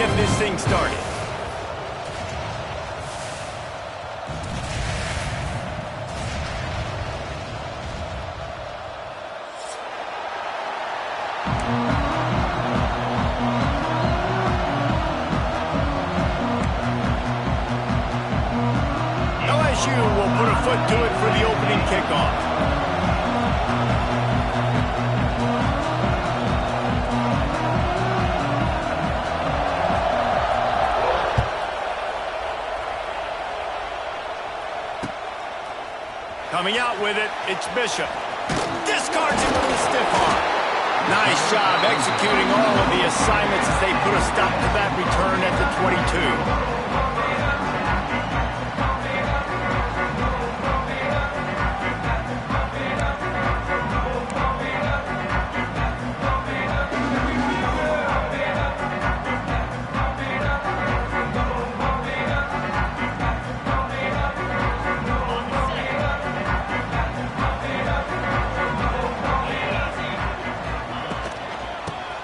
get this thing started. LSU will put a foot to it for the opening kickoff. Coming out with it, it's Bishop. Discards him with a stiff arm. Nice job executing all of the assignments as they put a stop to that return at the 22.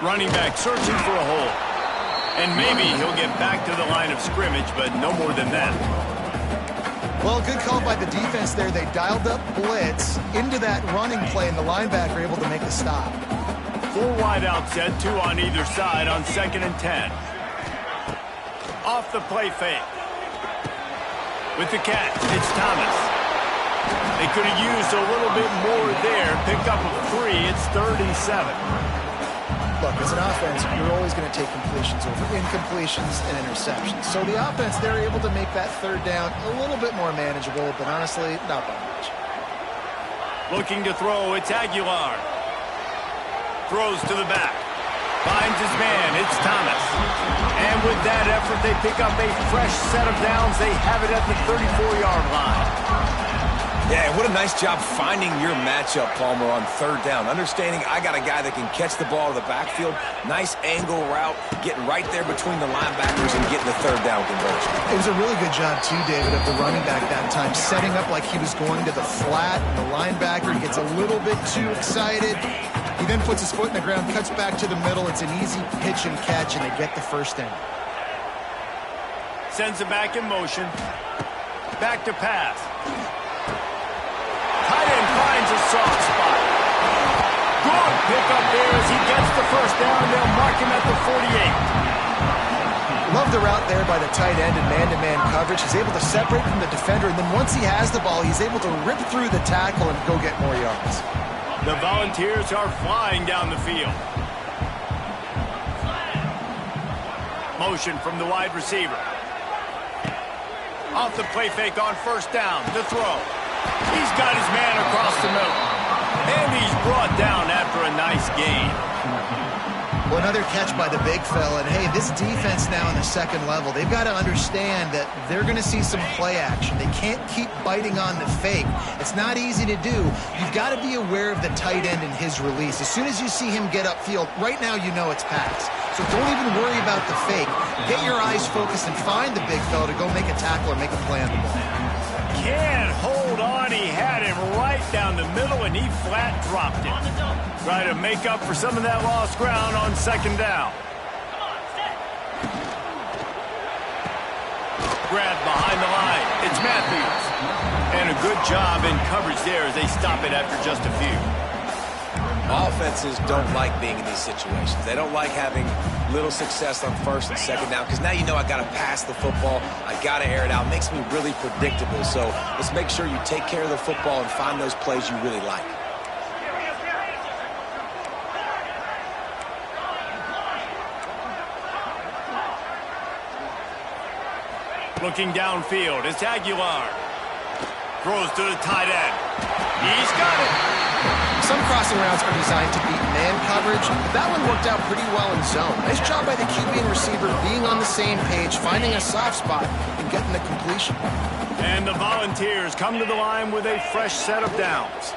Running back searching for a hole. And maybe he'll get back to the line of scrimmage, but no more than that. Well, good call by the defense there. They dialed up blitz into that running play, and the linebacker able to make the stop. 4 wide out set, 2 on either side on 2nd and 10. Off the play fake. With the catch, it's Thomas. They could have used a little bit more there. Pick up a 3. It's 3rd and 7. Look, as an offense, you're always going to take completions over incompletions and interceptions. So the offense, they're able to make that 3rd down a little bit more manageable, but honestly, not by much. Looking to throw, it's Aguilar. Throws to the back. Finds his man, it's Thomas. And with that effort, they pick up a fresh set of downs. They have it at the 34-yard line. Yeah, what a nice job finding your matchup, Palmer, on 3rd down. Understanding I got a guy that can catch the ball to the backfield. Nice angle route, getting right there between the linebackers and getting the 3rd down conversion. It was a really good job, too, David, of the running back that time, setting up like he was going to the flat, and the linebacker gets a little bit too excited. He then puts his foot in the ground, cuts back to the middle. It's an easy pitch and catch, and they get the 1st down. Sends it back in motion. Back to pass. Tight end finds a soft spot. Good pickup there as he gets the 1st down. They'll mark him at the 48. Love the route there by the tight end and man-to-man coverage. He's able to separate from the defender, and then once he has the ball, he's able to rip through the tackle and go get more yards. The Volunteers are flying down the field. Motion from the wide receiver. Off the play fake on 1st down. The throw. He's got his man across the middle. And he's brought down after a nice gain. Well, another catch by the big fella. And, hey, this defense now in the 2nd level, they've got to understand that they're going to see some play action. They can't keep biting on the fake. It's not easy to do. You've got to be aware of the tight end and his release. As soon as you see him get upfield, right now you know it's pass. So don't even worry about the fake. Get your eyes focused and find the big fella to go make a tackle or make a play on the ball. Can't hold on. He had him right down the middle, and he flat dropped it. Try to make up for some of that lost ground on 2nd down. Grab behind the line. It's Matthews. And a good job in coverage there as they stop it after just a few. Offenses don't like being in these situations. They don't like having little success on 1st and 2nd down because now you know I got to pass the football. I got to air it out. It makes me really predictable. So let's make sure you take care of the football and find those plays you really like. Looking downfield, it's Aguilar. Throws to the tight end. He's got it. Some crossing routes are designed to beat man coverage, but that one worked out pretty well in zone. Nice job by the QB and receiver being on the same page, finding a soft spot, and getting the completion. And the Volunteers come to the line with a fresh set of downs.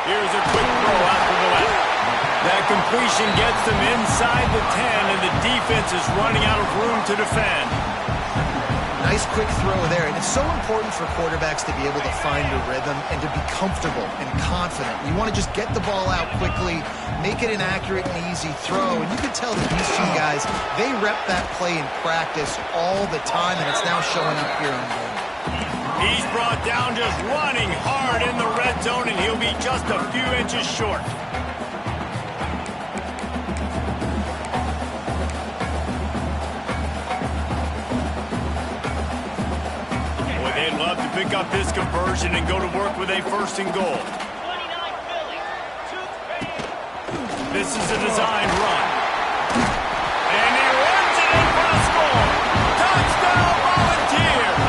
Here's a quick throw out to the left. That completion gets them inside the 10, and the defense is running out of room to defend. Nice quick throw there, and it's so important for quarterbacks to be able to find a rhythm and to be comfortable and confident. You want to just get the ball out quickly, make it an accurate and easy throw, and you can tell that these 2 guys guys, they rep that play in practice all the time, and it's now showing up here on game. He's brought down just running hard in the red zone, and he'll be just a few inches short. Boy, they'd love to pick up this conversion and go to work with a first and goal. This is a designed run. And he runs it in for a score. Touchdown, Volunteers!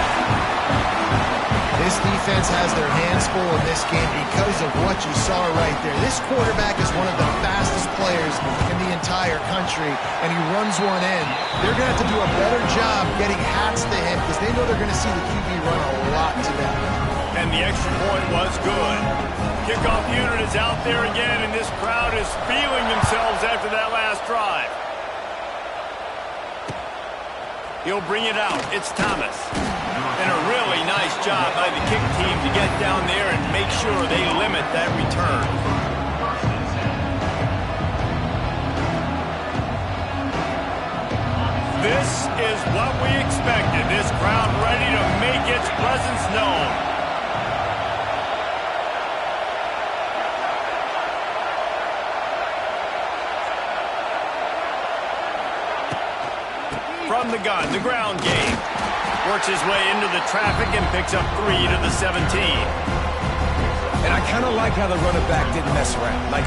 This defense has their hands full in this game because of what you saw right there. This quarterback is one of the fastest players in the entire country, and he runs one in. They're going to have to do a better job getting hats to him because they know they're going to see the QB run a lot to them. And the extra point was good. Kickoff unit is out there again, and this crowd is feeling themselves after that last drive. He'll bring it out. It's Thomas. And a really nice job by the kick team to get down there and make sure they limit that return. This is what we expected. This crowd ready to make its presence known. From the gun, the ground game. Works his way into the traffic and picks up 3 to the 17. And I kind of like how the running back didn't mess around. Like,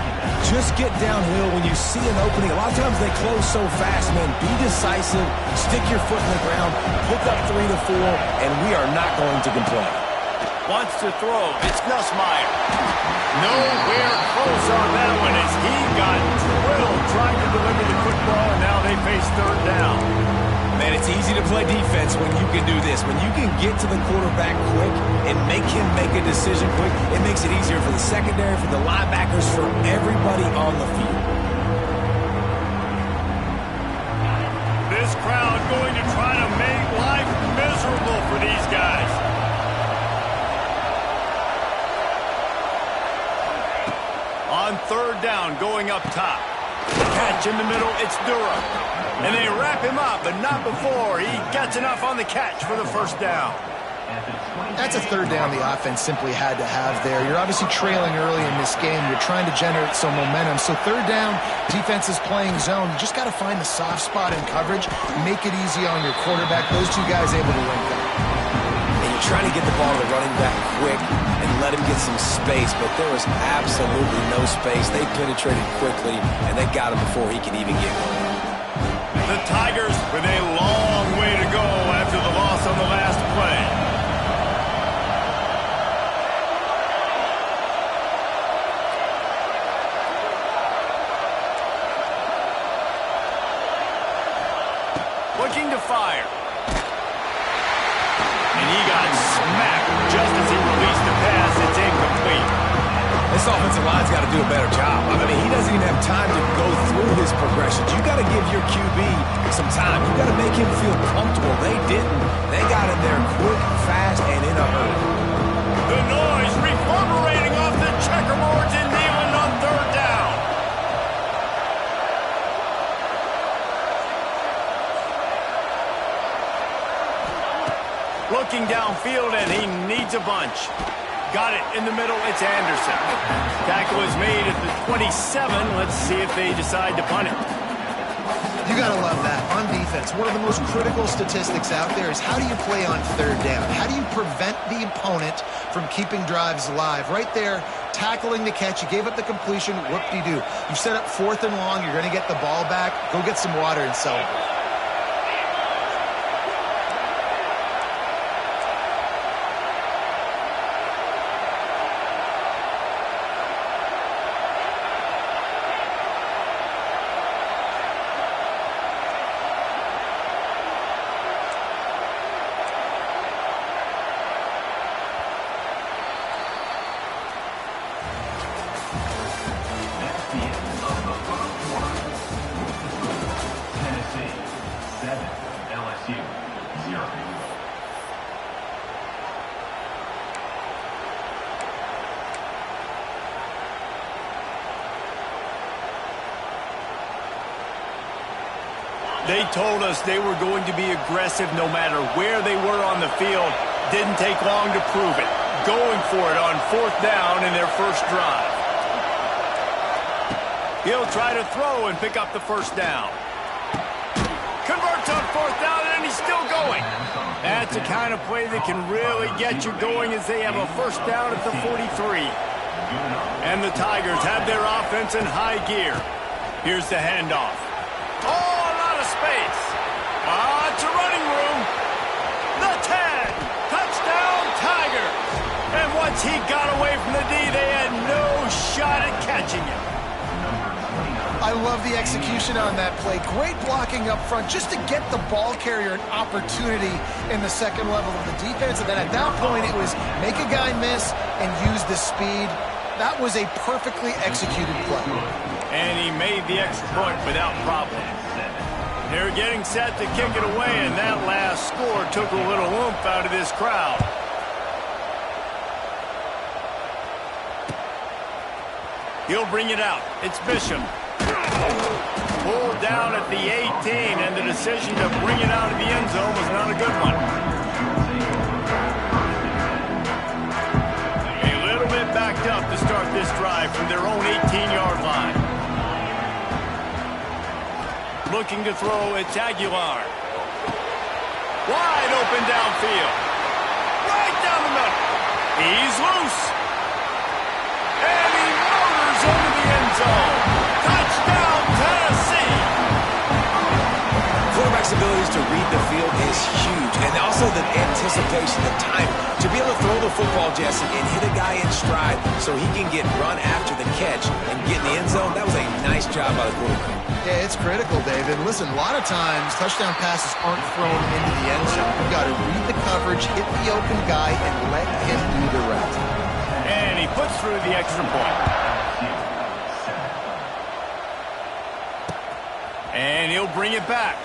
just get downhill when you see an opening. A lot of times they close so fast, man. Be decisive, stick your foot in the ground, pick up 3 to 4, and we are not going to complain. Wants to throw. It's Nussmeier. Nowhere close on that one as he got drilled trying to deliver the football, and now they face third down. Man, it's easy to play defense when you can do this. When you can get to the quarterback quick and make him make a decision quick, it makes it easier for the secondary, for the linebackers, for everybody on the field. This crowd going to try to make life miserable for these guys. On third down, going up top. Catch in the middle, it's Durham. And they wrap him up, but not before he gets enough on the catch for the first down. That's a third down the offense simply had to have there. You're obviously trailing early in this game. You're trying to generate some momentum. So third down, defense is playing zone. You just got to find the soft spot in coverage, make it easy on your quarterback. Those two guys able to link up. And you're trying to get the ball to the running back quick and let him get some space, but there was absolutely no space. They penetrated quickly, and they got him before he could even get going. The Tigers with a long way to go after the loss on the last play. Looking to fire. And he got smacked just as he released the pass. It's incomplete. This offensive line's got to do a better job. I mean, he doesn't even have time to go through his progressions. You got to give your QB some time. You got to make him feel comfortable. They didn't. They got in there quick, fast, and in a hurry. The noise reverberating off the checkerboards in Neyland on third down. Looking downfield, and he needs a bunch. Got it in the middle. It's Anderson. Tackle is made at the 27. Let's see if they decide to punt it. You got to love that. On defense, one of the most critical statistics out there is how do you play on third down? How do you prevent the opponent from keeping drives alive? Right there, tackling the catch. You gave up the completion. Whoop-de-doo. You set up fourth and long. You're going to get the ball back. Go get some water and celebrate. They told us they were going to be aggressive no matter where they were on the field. Didn't take long to prove it. Going for it on 4th down in their first drive. He'll try to throw and pick up the first down. Converts on 4th down, and he's still going. That's the kind of play that can really get you going as they have a first down at the 43. And the Tigers have their offense in high gear. Here's the handoff. Oh, a lot of space. It's a running room. The 10. Touchdown, Tigers. And once he got away from the D, they had no shot at catching him. I love the execution on that play. Great blocking up front just to get the ball carrier an opportunity in the second level of the defense. And then at that point, it was make a guy miss and use the speed. That was a perfectly executed play. And he made the extra point without problem. They're getting set to kick it away, and that last score took a little oomph out of this crowd. He'll bring it out. It's Bishop. Pulled down at the 18, and the decision to bring it out of the end zone was not a good one. A little bit backed up to start this drive from their own 18-yard line. Looking to throw, it's Aguilar. Wide open downfield. Right down the middle. He's loose. And he motors over the end zone. Touchdown, Tennessee. Quarterback's abilities to read the field is huge. And also the anticipation, the time. To be able to throw the football, Jesse, and hit a guy in stride so he can get run after the catch and get in the end zone, that was a nice job by the quarterback. Yeah, it's critical, David. Listen, a lot of times touchdown passes aren't thrown into the end zone. You've got to read the coverage, hit the open guy, and let him do the rest. And he puts through the extra point. And he'll bring it back.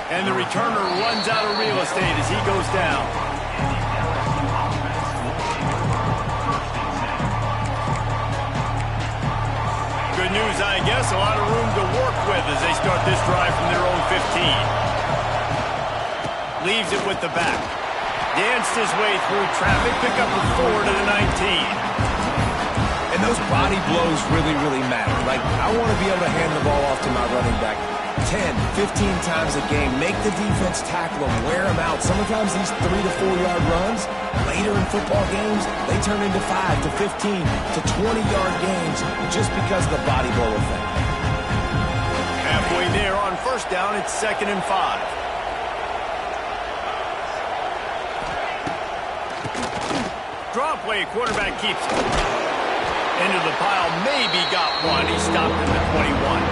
And the returner runs out of real estate as he goes down. Good news, I guess. A lot of room to work with as they start this drive from their own 15. Leaves it with the back. Danced his way through traffic. Pick up a 4 to the 19. And those body blows really, really matter. Like, I want to be able to hand the ball off to my running back 10, 15 times a game. Make the defense tackle them, wear them out. Sometimes these 3 to 4 yard runs, later in football games, they turn into 5 to 15 to 20-yard games just because of the body blow effect. Halfway there on first down, it's 2nd and 5. Draw play, quarterback keeps it. Into the pile, maybe got one. He stopped at the 21.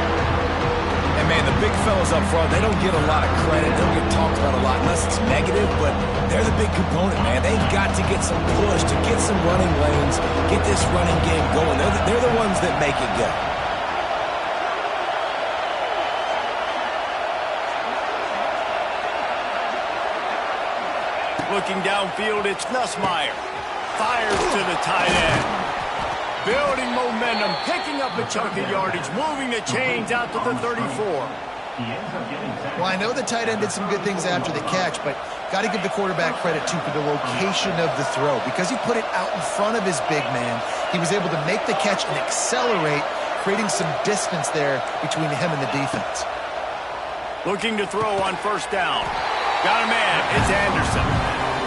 And, man, the big fellas up front, they don't get a lot of credit. They don't get talked about a lot unless it's negative, but they're the big component, man. They've got to get some push, to get some running lanes, get this running game going. They're the ones that make it go. Looking downfield, it's Nussmeier. Fires to the tight end. Building momentum, picking up a chunk of yardage, moving the chains out to the 34. Well, I know the tight end did some good things after the catch, but got to give the quarterback credit, too, for the location of the throw. Because he put it out in front of his big man, he was able to make the catch and accelerate, creating some distance there between him and the defense. Looking to throw on first down. Got a man, it's Anderson.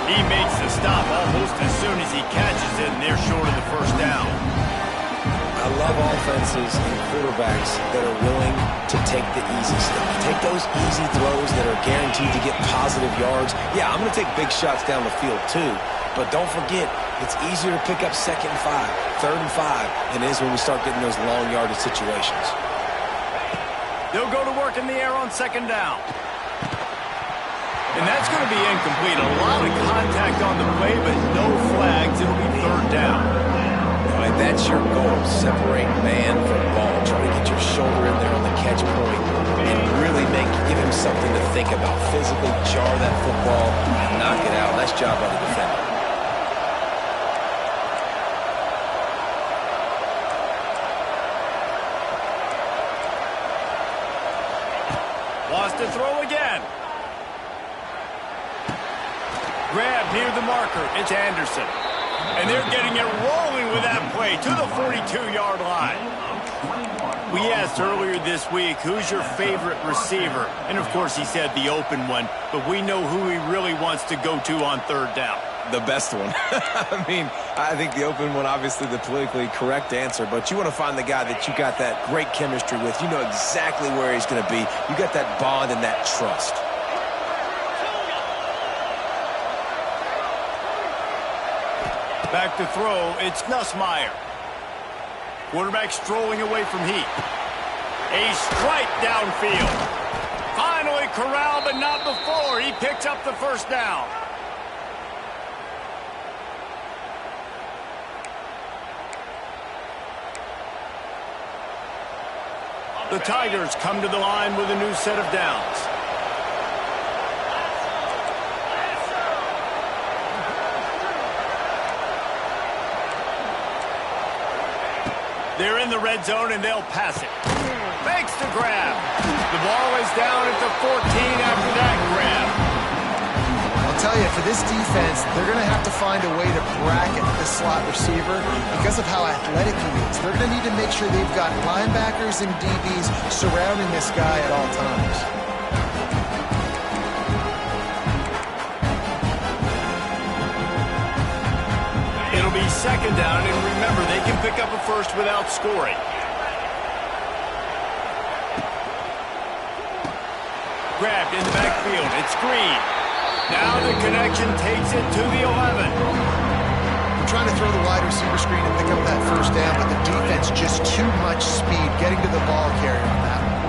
He makes the stop almost as soon as he catches it, and they're short of the first down. I love offenses and quarterbacks that are willing to take the easy stuff. Take those easy throws that are guaranteed to get positive yards. Yeah, I'm going to take big shots down the field too, but don't forget, it's easier to pick up 2nd and 5, 3rd and 5 than it is when we start getting those long yardage situations. They'll go to work in the air on 2nd down. And that's going to be incomplete. A lot of contact on the play, but no flags. It'll be 3rd down. Right, that's your goal. Separate man from ball. Try to get your shoulder in there on the catch point and really give him something to think about. Physically jar that football and knock it out. Nice job by the defender. Wants to throw again. Grab near the marker. It's Anderson. And they're getting it rolling with that play to the 42-yard line. We asked earlier this week, who's your favorite receiver? And, of course, he said the open one. But we know who he really wants to go to on third down. The best one. I mean, I think the open one, obviously the politically correct answer, but you want to find the guy that you got that great chemistry with. You know exactly where he's going to be. You got that bond and that trust. Back to throw, it's Nussmeier. Quarterback strolling away from Heat. A strike downfield. Finally corralled, but not before. He picks up the first down. The Tigers come to the line with a new set of downs. They're in the red zone, and they'll pass it. Fakes the grab. The ball is down at the 14 after that grab. I'll tell you, for this defense, they're going to have to find a way to bracket the slot receiver because of how athletic he is. They're going to need to make sure they've got linebackers and DBs surrounding this guy at all times. It'll be second down, and remember, they can pick up a first without scoring. Grabbed in the backfield. It's Green. Now the connection takes it to the 11. We're trying to throw the wide receiver screen and pick up that first down, but the defense just too much speed getting to the ball carrier on that one.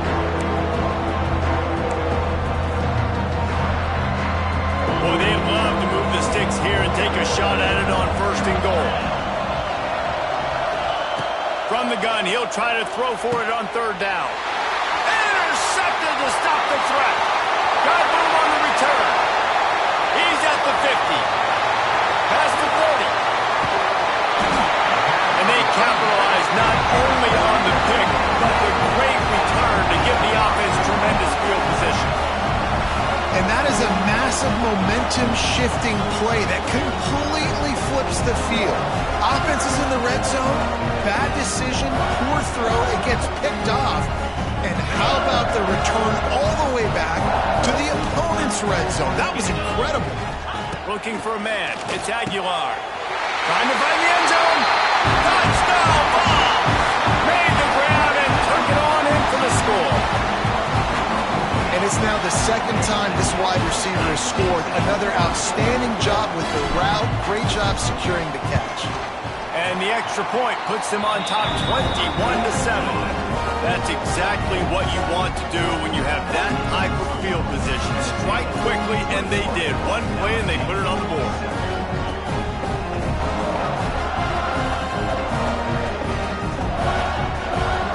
Well, they'd love to move the sticks here and take a shot at it on first and goal. From the gun, he'll try to throw for it on third down. Intercepted to stop the threat. Got room on the return. He's at the 50. Past the 40. And they capitalize not only on the pick, but the great return to give the offense tremendous field position. And that is a massive momentum-shifting play that completely flips the field. Offense is in the red zone, bad decision, poor throw, it gets picked off. And how about the return all the way back to the opponent's red zone? That was incredible. Looking for a man. It's Aguilar. Trying to find the end zone. Touchdown ball! Made the grab and took it on in for the score. And it's now the second time this wide receiver has scored. Another outstanding job with the route. Great job securing the catch. And the extra point puts them on top 21-7. That's exactly what you want to do when you have that type of field position. Strike quickly, and they did. One play, and they put it on the board.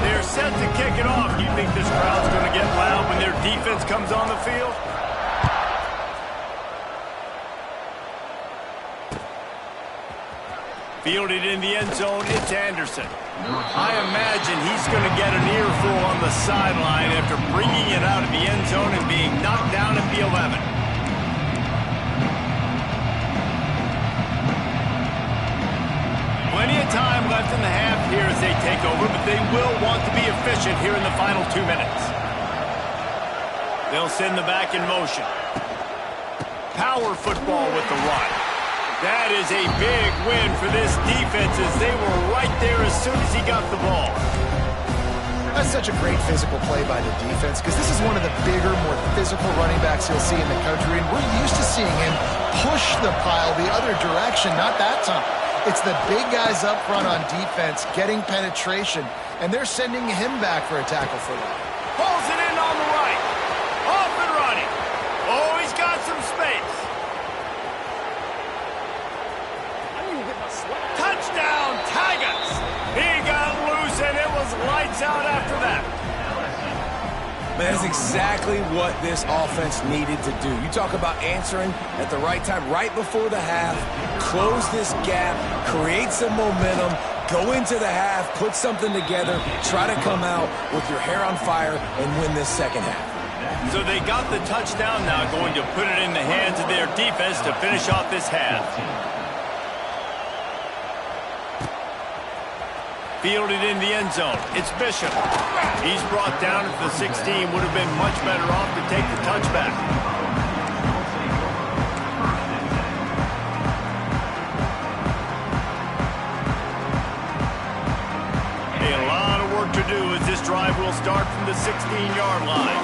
They're set to kick it off. Do you think this crowd's going to get loud when their defense comes on the field? Fielded in the end zone, it's Anderson. I imagine he's going to get an earful on the sideline after bringing it out of the end zone and being knocked down at the 11. Plenty of time left in the half here as they take over, but they will want to be efficient here in the final 2 minutes. They'll send the back in motion. Power football with the run. That is a big win for this defense as they were right there as soon as he got the ball. That's such a great physical play by the defense because this is one of the bigger, more physical running backs you'll see in the country, and we're used to seeing him push the pile the other direction, not that time. It's the big guys up front on defense getting penetration, and they're sending him back for a tackle for them. Pulls it in on the right. Off and running. Oh, he's got some space. Touchdown, Tigers! He got loose, and it was lights out after that. Man, that's exactly what this offense needed to do. You talk about answering at the right time, right before the half, close this gap, create some momentum, go into the half, put something together, try to come out with your hair on fire and win this second half. So they got the touchdown now, going to put it in the hands of their defense to finish off this half. Fielded in the end zone. It's Bishop. He's brought down at the 16. Would have been much better off to take the touchback. A lot of work to do as this drive will start from the 16-yard line.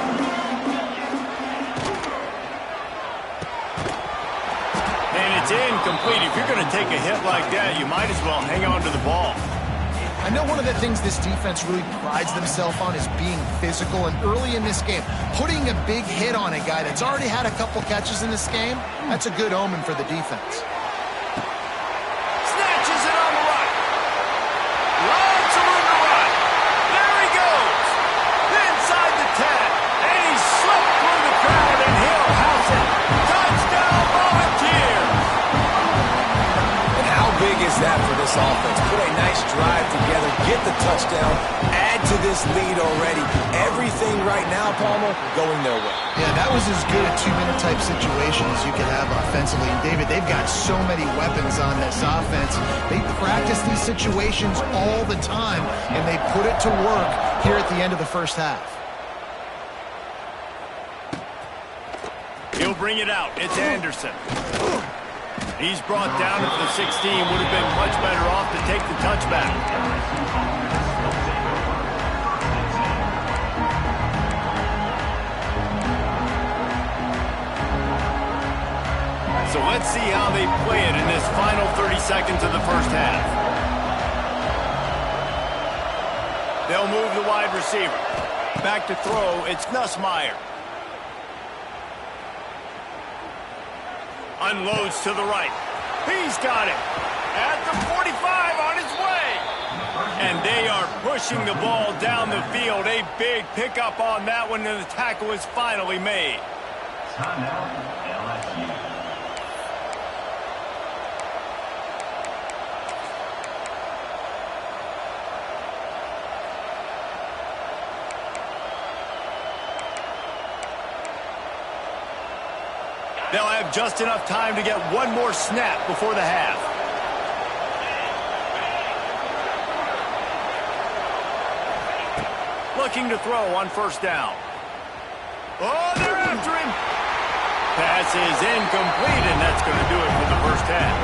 And it's incomplete. If you're going to take a hit like that, you might as well hang on to the ball. I know one of the things this defense really prides themselves on is being physical, and early in this game, putting a big hit on a guy that's already had a couple catches in this game, that's a good omen for the defense. Snatches it on the right. Lots of room to run. There he goes. Inside the 10. And he slipped through the crowd, and he'll house it. Touchdown, Volunteers. And how big is that for this offense? Put a nice drive together, get the touchdown, add to this lead already. Everything right now, Palmer, going their way. Yeah, that was as good a two-minute type situation as you could have offensively. And David, they've got so many weapons on this offense. They practice these situations all the time, and they put it to work here at the end of the first half. He'll bring it out. It's Anderson. He's brought down at the 16. Would have been much better off to take the touchback. So let's see how they play it in this final 30 seconds of the first half. They'll move the wide receiver. Back to throw, it's Nussmeier. Unloads to the right. He's got it. At the 45 on his way. And they are pushing the ball down the field. A big pickup on that one, and the tackle is finally made. They'll have just enough time to get one more snap before the half. Looking to throw on first down. Oh, they're after him. Pass is incomplete, and that's going to do it for the first half.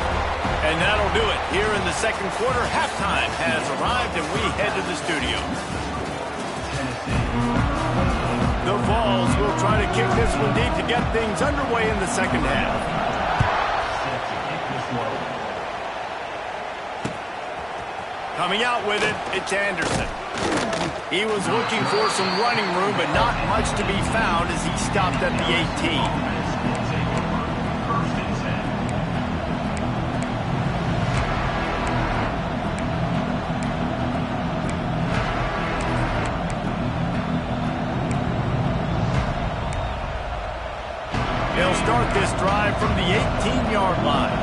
And that'll do it. Here in the second quarter, halftime has arrived, and we head to the studio. The Vols will try to kick this one deep to get things underway in the second half. Coming out with it, it's Anderson. He was looking for some running room, but not much to be found as he stopped at the 18. They'll start this drive from the 18-yard line.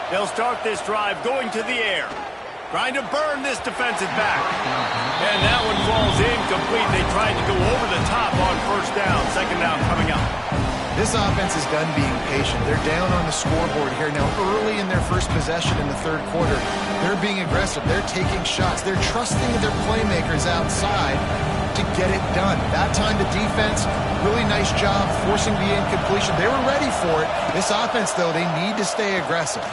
They'll start this drive going to the air. Trying to burn this defensive back. And that one falls incomplete. They tried to go over the top on first down. Second down coming up. This offense is done being patient. They're down on the scoreboard here now early in their first possession in the third quarter. They're being aggressive. They're taking shots. They're trusting their playmakers outside to get it done. That time the defense, really nice job forcing the incompletion. They were ready for it. This offense, though, they need to stay aggressive.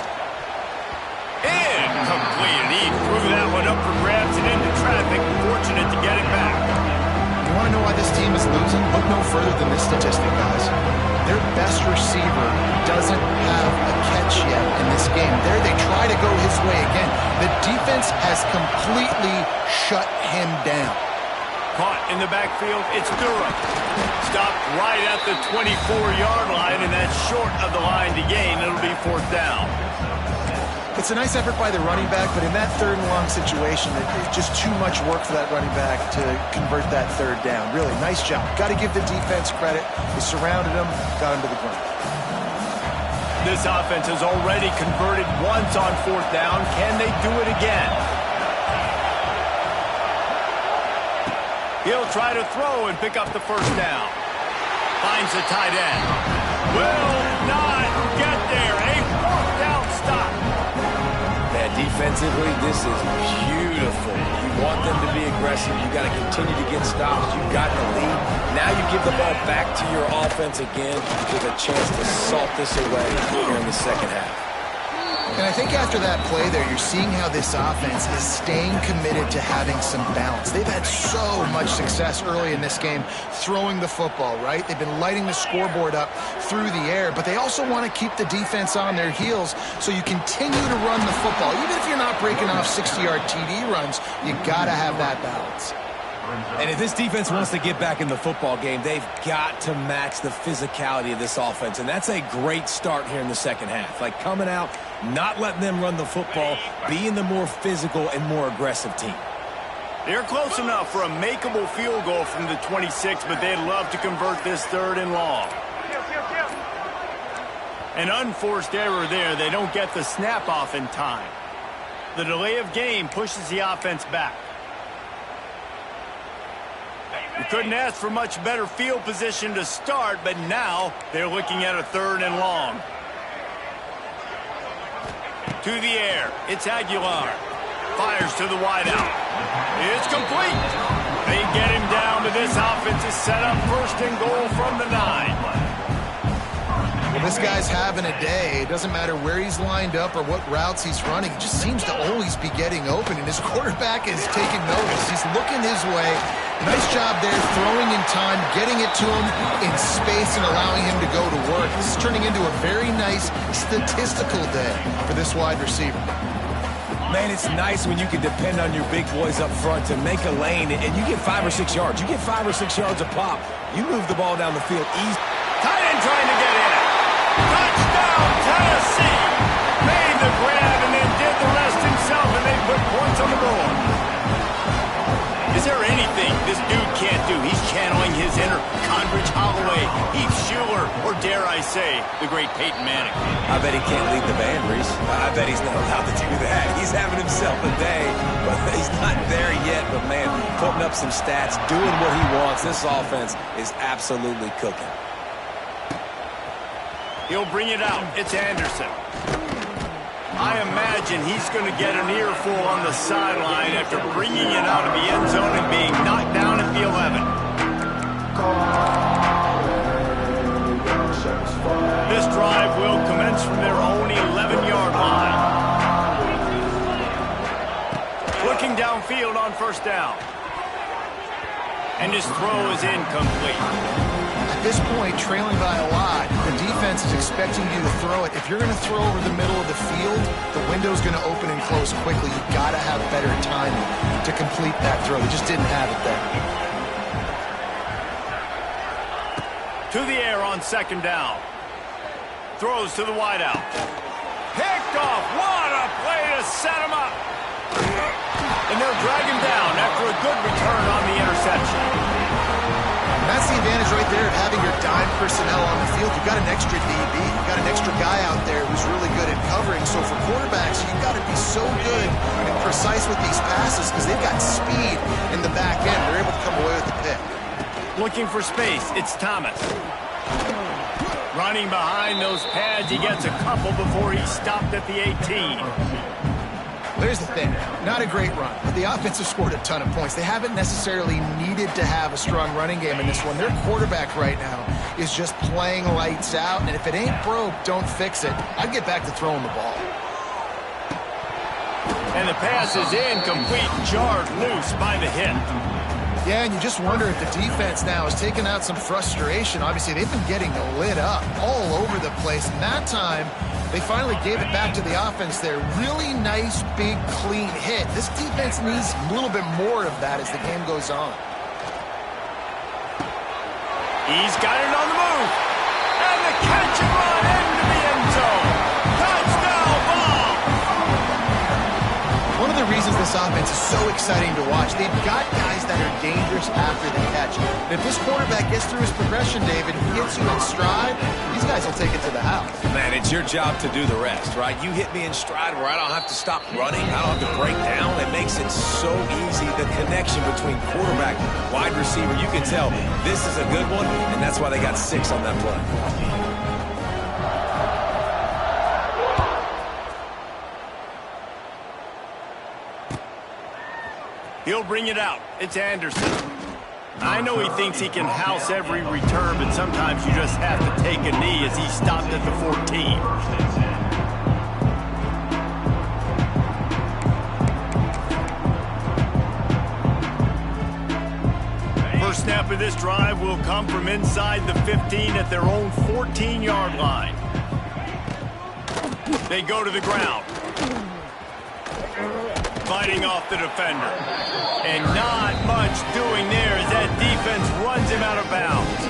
Incomplete. He threw that one up for grabs and into traffic. Fortunate to get it back. You want to know why this team is losing? Look no further than this statistic, guys. Their best receiver doesn't have a catch yet in this game. There they try to go his way again. The defense has completely shut him down. Caught in the backfield, it's Durham. Stopped right at the 24-yard line, and that's short of the line to gain. It'll be fourth down. It's a nice effort by the running back, but in that third and long situation, it's just too much work for that running back to convert that third down. Really, nice job. Got to give the defense credit. They surrounded him, got him to the ground. This offense has already converted once on 4th down. Can they do it again? He'll try to throw and pick up the 1st down. Finds the tight end. Will not get there. A 4th down stop. Man, defensively, this is beautiful. You want them to be aggressive. You got to continue to get stops. You've gotten a lead. Now you give the ball back to your offense again with a chance to salt this away here in the second half. And I think after that play there, you're seeing how this offense is staying committed to having some balance. They've had so much success early in this game throwing the football, right? They've been lighting the scoreboard up through the air, but they also want to keep the defense on their heels, so you continue to run the football. Even if you're not breaking off 60-yard TD runs, you got to have that balance. And if this defense wants to get back in the football game, they've got to match the physicality of this offense. And that's a great start here in the second half. Like coming out, not letting them run the football, being the more physical and more aggressive team. They're close enough for a makeable field goal from the 26, but they'd love to convert this 3rd and long. An unforced error there. They don't get the snap off in time. The delay of game pushes the offense back. You couldn't ask for much better field position to start, but now they're looking at a 3rd and long. To the air, it's Aguilar. Fires to the wideout. It's complete. They get him down, but this offense is set up 1st and goal from the 9. Well, this guy's having a day. It doesn't matter where he's lined up or what routes he's running. He just seems to always be getting open, and his quarterback is taking notice. He's looking his way. Nice job there, throwing in time, getting it to him in space and allowing him to go to work. This is turning into a very nice statistical day for this wide receiver. Man, it's nice when you can depend on your big boys up front to make a lane, and you get 5 or 6 yards. You get 5 or 6 yards a pop. You move the ball down the field easy. Tight end trying to get in. Touchdown, Tennessee! Made the grab and then did the rest himself, and they put points on the board. Is there anything this dude can't do? He's channeling his inner Condridge Holloway, Heath Schuler, or dare I say, the great Peyton Manning. I bet he can't lead the band, Reese. I bet he's not allowed to do that. He's having himself a day, but he's not there yet. But, man, putting up some stats, doing what he wants. This offense is absolutely cooking. He'll bring it out. It's Anderson. I imagine he's going to get an earful on the sideline after bringing it out of the end zone and being knocked down at the 11. This drive will commence from their own 11-yard line. Looking downfield on 1st down. And his throw is incomplete. At this point, trailing by a lot, the defense is expecting you to throw it. If you're going to throw over the middle of the field, the window's going to open and close quickly. You've got to have better timing to complete that throw. They just didn't have it there. To the air on 2nd down. Throws to the wideout. Picked off. What a play to set him up. And they'll drag him down after a good return on the interception. And that's the advantage right there of having your dime personnel on the field. You've got an extra DB. You've got an extra guy out there who's really good at covering. So for quarterbacks, you've got to be so good and precise with these passes because they've got speed in the back end. They're able to come away with the pick. Looking for space. It's Thomas. Running behind those pads. He gets a couple before he's stopped at the 18. Here's the thing, not a great run, but the offense has scored a ton of points. They haven't necessarily needed to have a strong running game in this one. Their quarterback right now is just playing lights out, and if it ain't broke, don't fix it. I'd get back to throwing the ball. And the pass is incomplete, jarred loose by the hit. Yeah, and you just wonder if the defense now has taken out some frustration. Obviously, they've been getting lit up all over the place, and that time, they finally gave it back to the offense there. Really nice, big, clean hit. This defense needs a little bit more of that as the game goes on. He's got it on the move. And the catch and run into the end zone. Touchdown ball. One of the the reasons this offense is so exciting to watch. They've got guys that are dangerous after the catch. And if this quarterback gets through his progression, David, he hits you in stride, these guys will take it to the house. Man, it's your job to do the rest, right? You hit me in stride where I don't have to stop running. I don't have to break down. It makes it so easy. The connection between quarterback, wide receiver, you can tell this is a good one, and that's why they got 6 on that play. He'll bring it out. It's Anderson. I know he thinks he can house every return, but sometimes you just have to take a knee as he stopped at the 14. First snap of this drive will come from inside the 15 at their own 14-yard line. They go to the ground. Fighting off the defender. And not much doing there as that defense runs him out of bounds.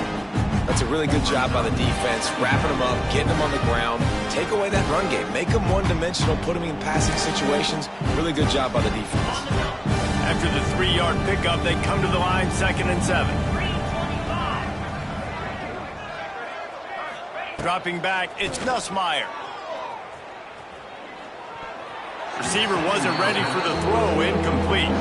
That's a really good job by the defense, wrapping him up, getting him on the ground. Take away that run game. Make him one-dimensional, put him in passing situations. Really good job by the defense. After the 3-yard pickup, they come to the line, 2nd and 7. Dropping back, it's Nussmeier. Receiver wasn't ready for the throw, incomplete.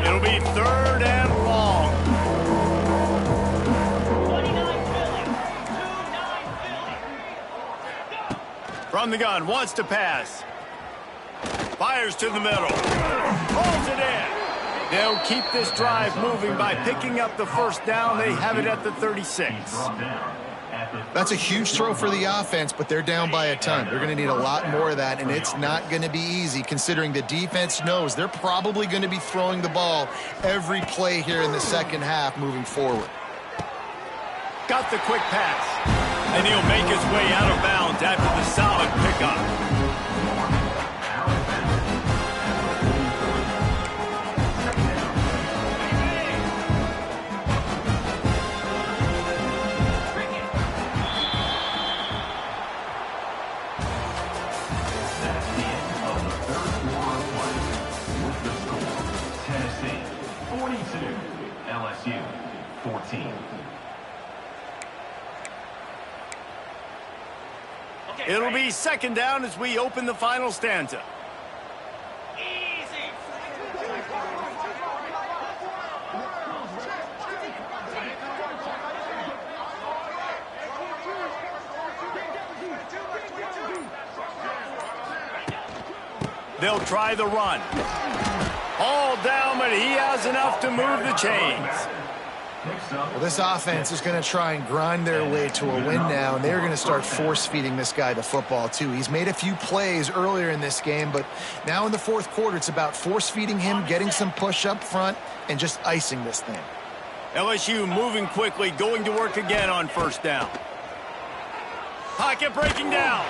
It'll be 3rd and long. From the gun, wants to pass. Fires to the middle. Pulls it in. They'll keep this drive moving by picking up the first down. They have it at the 36. That's a huge throw for the offense, but they're down by a ton. They're going to need a lot more of that, and it's not going to be easy considering the defense knows they're probably going to be throwing the ball every play here in the second half moving forward. Got the quick pass, and he'll make his way out of bounds after the solid pickup. LSU 14. It'll be 2nd down as we open the final stanza. They'll try the run. All down, but he has enough to move the chains. Well, this offense is going to try and grind their way to a win now, and they're going to start force-feeding this guy the football, too. He's made a few plays earlier in this game, but now in the 4th quarter, it's about force-feeding him, getting some push up front, and just icing this thing. LSU moving quickly, going to work again on 1st down. Pocket breaking down.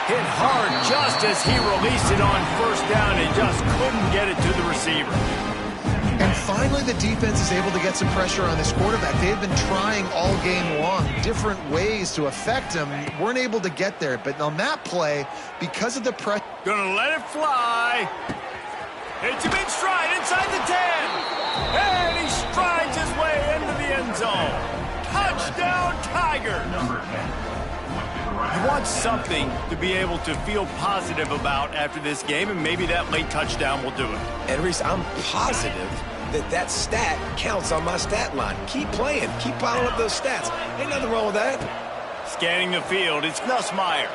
Hit hard just as he released it on 1st down and just couldn't get it to the receiver. And finally, the defense is able to get some pressure on this quarterback. They've been trying all game long different ways to affect him. Weren't able to get there. But on that play, because of the pressure... Gonna let it fly. It's a big stride inside the 10. And he strides his way into the end zone. Touchdown, Tiger. Number 10. You want something to be able to feel positive about after this game, and maybe that late touchdown will do it. And Reese, I'm positive that stat counts on my stat line. Keep playing. Keep piling up those stats. Ain't nothing wrong with that. Scanning the field, it's Nussmeier.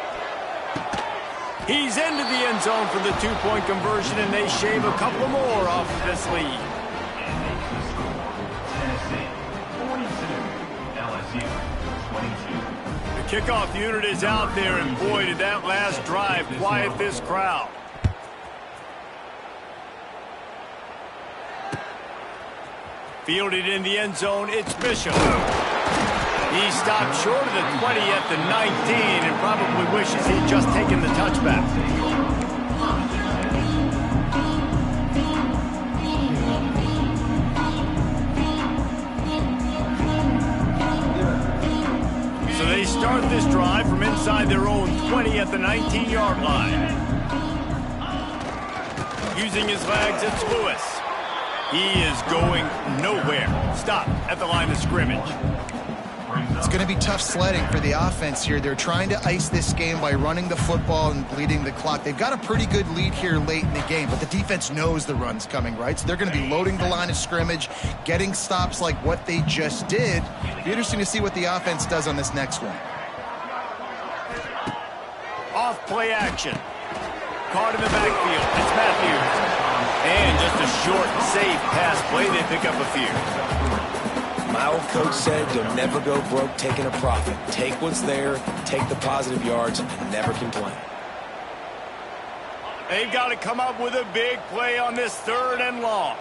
He's into the end zone for the 2-point conversion, and they shave a couple more off of this lead. Tennessee 42, LSU 22. The kickoff unit is out there, and boy, did that last drive quiet this crowd. Fielded in the end zone, it's Bishop. He stopped short of the 20 at the 19 and probably wishes he'd just taken the touchback. this drive from inside their own 20 at the 19-yard line. Using his legs, it's Lewis. He is going nowhere. Stop at the line of scrimmage. It's going to be tough sledding for the offense here. They're trying to ice this game by running the football and bleeding the clock. They've got a pretty good lead here late in the game, but the defense knows the run's coming, right? So they're going to be loading the line of scrimmage, getting stops like what they just did. It'll be interesting to see what the offense does on this next one. Off play action. Caught in the backfield. It's Matthews. And just a short, safe pass play. They pick up a few. My old coach said you'll never go broke taking a profit. Take what's there, take the positive yards, and never complain. They've got to come up with a big play on this 3rd and long.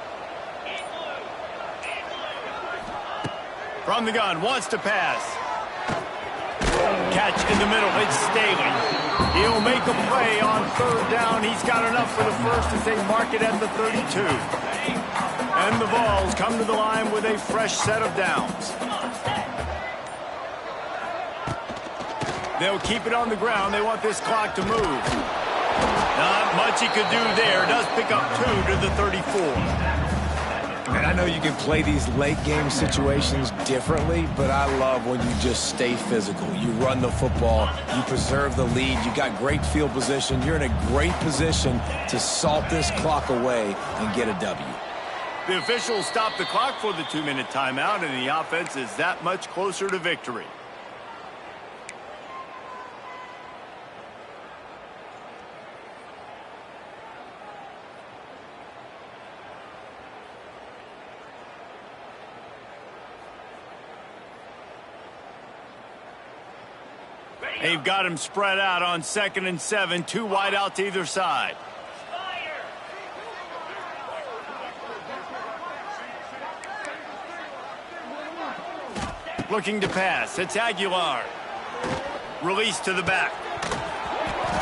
From the gun, wants to pass. Catch in the middle, it's Staley. He'll make a play on 3rd down. He's got enough for the first as they mark it at the 32. And the Vols come to the line with a fresh set of downs. They'll keep it on the ground. They want this clock to move. Not much he could do there. Does pick up 2 to the 34. And I know you can play these late-game situations differently, but I love when you just stay physical. You run the football, you preserve the lead, you got great field position. You're in a great position to salt this clock away and get a W. The officials stop the clock for the 2-minute timeout, and the offense is that much closer to victory. They've got him spread out on 2nd and 7, 2 wide out to either side. Looking to pass. It's Aguilar. Release to the back.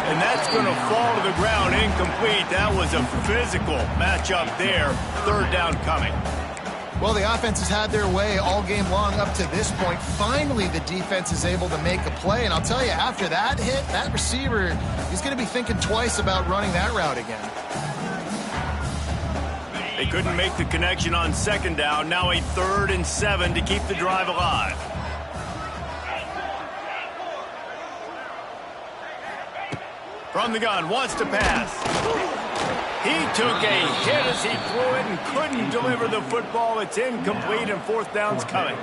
And that's going to fall to the ground incomplete. That was a physical matchup there. 3rd down coming. Well, the offense has had their way all game long up to this point. Finally, the defense is able to make a play. And I'll tell you, after that hit, that receiver, he's going to be thinking twice about running that route again. They couldn't make the connection on 2nd down. Now a 3rd and 7 to keep the drive alive. From the gun, wants to pass. He took a hit as he threw it and couldn't deliver the football. It's incomplete, and 4th down's coming.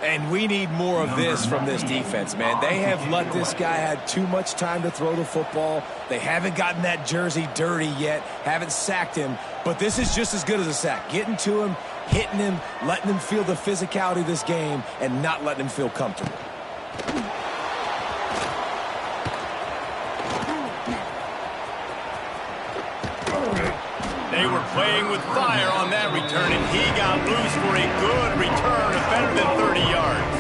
And we need more of this from this defense, man. They have let this guy have too much time to throw the football. They haven't gotten that jersey dirty yet, haven't sacked him. But this is just as good as a sack. Getting to him, hitting him, letting him feel the physicality of this game, and not letting him feel comfortable. They were playing with fire on that return, and he got loose for a good return of better than 30 yards.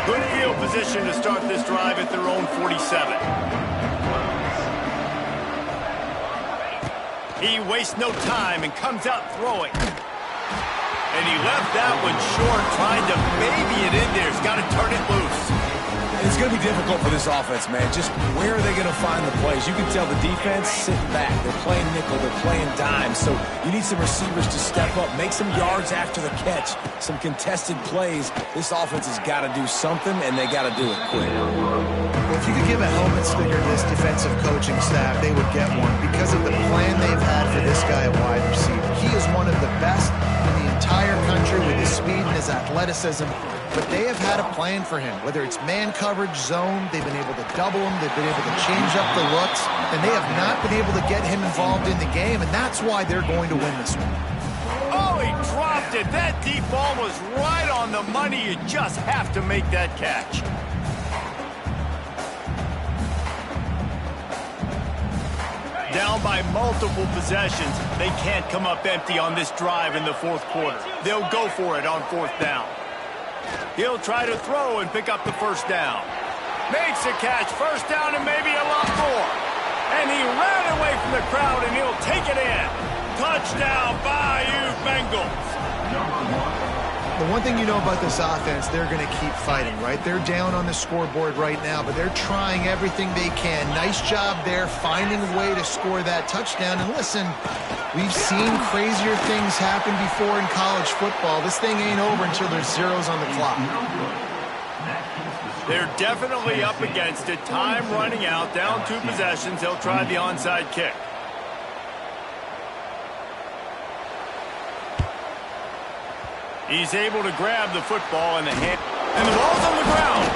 Good field position to start this drive at their own 47. He wastes no time and comes out throwing. And he left that one short, trying to baby it in there. He's got to turn it loose. It's going to be difficult for this offense, man. Just where are they going to find the plays? You can tell the defense sitting back. They're playing nickel. They're playing dime. So you need some receivers to step up, make some yards after the catch, some contested plays. This offense has got to do something, and they got to do it quick. Well, if you could give a helmet sticker to this defensive coaching staff, they would get one because of the plan they've had for this guy at wide receiver. He is one of the best in the entire country with his speed and his athleticism. But they have had a plan for him, whether it's man coverage, zone, they've been able to double him, they've been able to change up the looks, and they have not been able to get him involved in the game, and that's why they're going to win this one. Oh, he dropped it. That deep ball was right on the money. You just have to make that catch. Down by multiple possessions, they can't come up empty on this drive in the 4th quarter. They'll go for it on 4th down. He'll try to throw and pick up the 1st down. Makes a catch, 1st down and maybe a lot more. And he ran away from the crowd and he'll take it in. Touchdown, Bayou Bengals. The one thing you know about this offense, they're going to keep fighting, right? They're down on the scoreboard right now, but they're trying everything they can. Nice job there, finding a way to score that touchdown. And listen, we've seen crazier things happen before in college football. This thing ain't over until there's zeros on the clock. They're definitely up against it. Time running out, down 2 possessions. They'll try the onside kick. He's able to grab the football in the hand. And the ball's on the ground.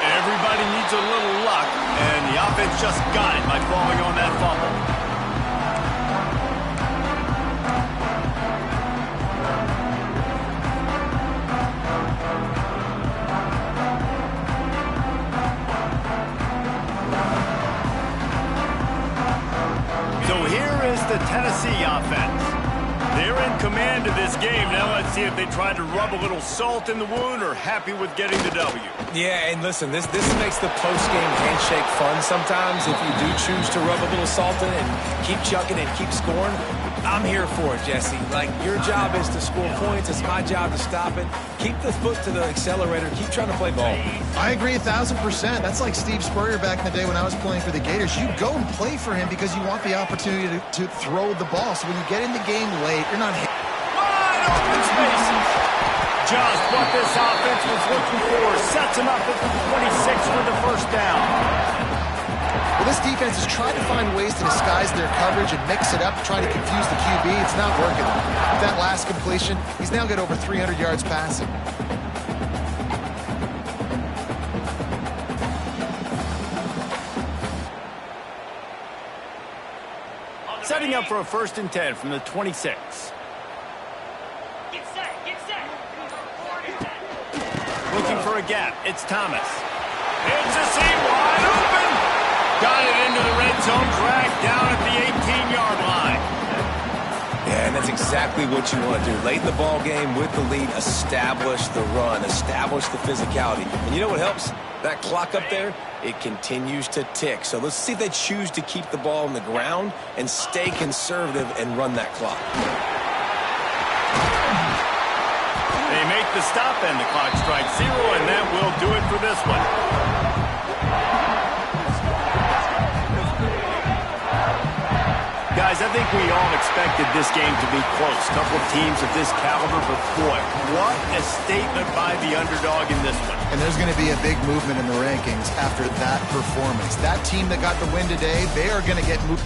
Everybody needs a little luck, and the offense just got it by falling on that fumble. The Tennessee offense. They're in command of this game. Now let's see if they try to rub a little salt in the wound or happy with getting the W. Yeah, and listen, this makes the post-game handshake fun sometimes. If you do choose to rub a little salt in and keep chucking and keep scoring, I'm here for it, Jesse. Like, your job is to score points. It's my job to stop it. Keep the foot to the accelerator. Keep trying to play ball. I agree 1,000%. That's like Steve Spurrier back in the day when I was playing for the Gators. You go and play for him because you want the opportunity to throw the ball. So when you get in the game late, you're not hitting. Wide open spaces. Just what this offense was looking for. Sets him up at the 26 for the first down. Well, this defense is trying to find ways to disguise their coverage and mix it up, try to confuse the QB. It's not working. With that last completion, he's now got over 300 yards passing. Setting up for a 1st and 10 from the 26. Get set, get set. Looking for a gap. It's Thomas. It's a seam wide open. Got it into the red zone, dragged down at the 18-yard line. Yeah, and that's exactly what you want to do. Late in the ball game with the lead, establish the run, establish the physicality. And you know what helps? That clock up there, it continues to tick. So let's see if they choose to keep the ball on the ground and stay conservative and run that clock. They make the stop and the clock strikes 0, and that will do it for this one. Guys, I think we all expected this game to be close. Couple of teams of this caliber, but boy, what a statement by the underdog in this one. And there's going to be a big movement in the rankings after that performance. That team that got the win today, they are going to get moved.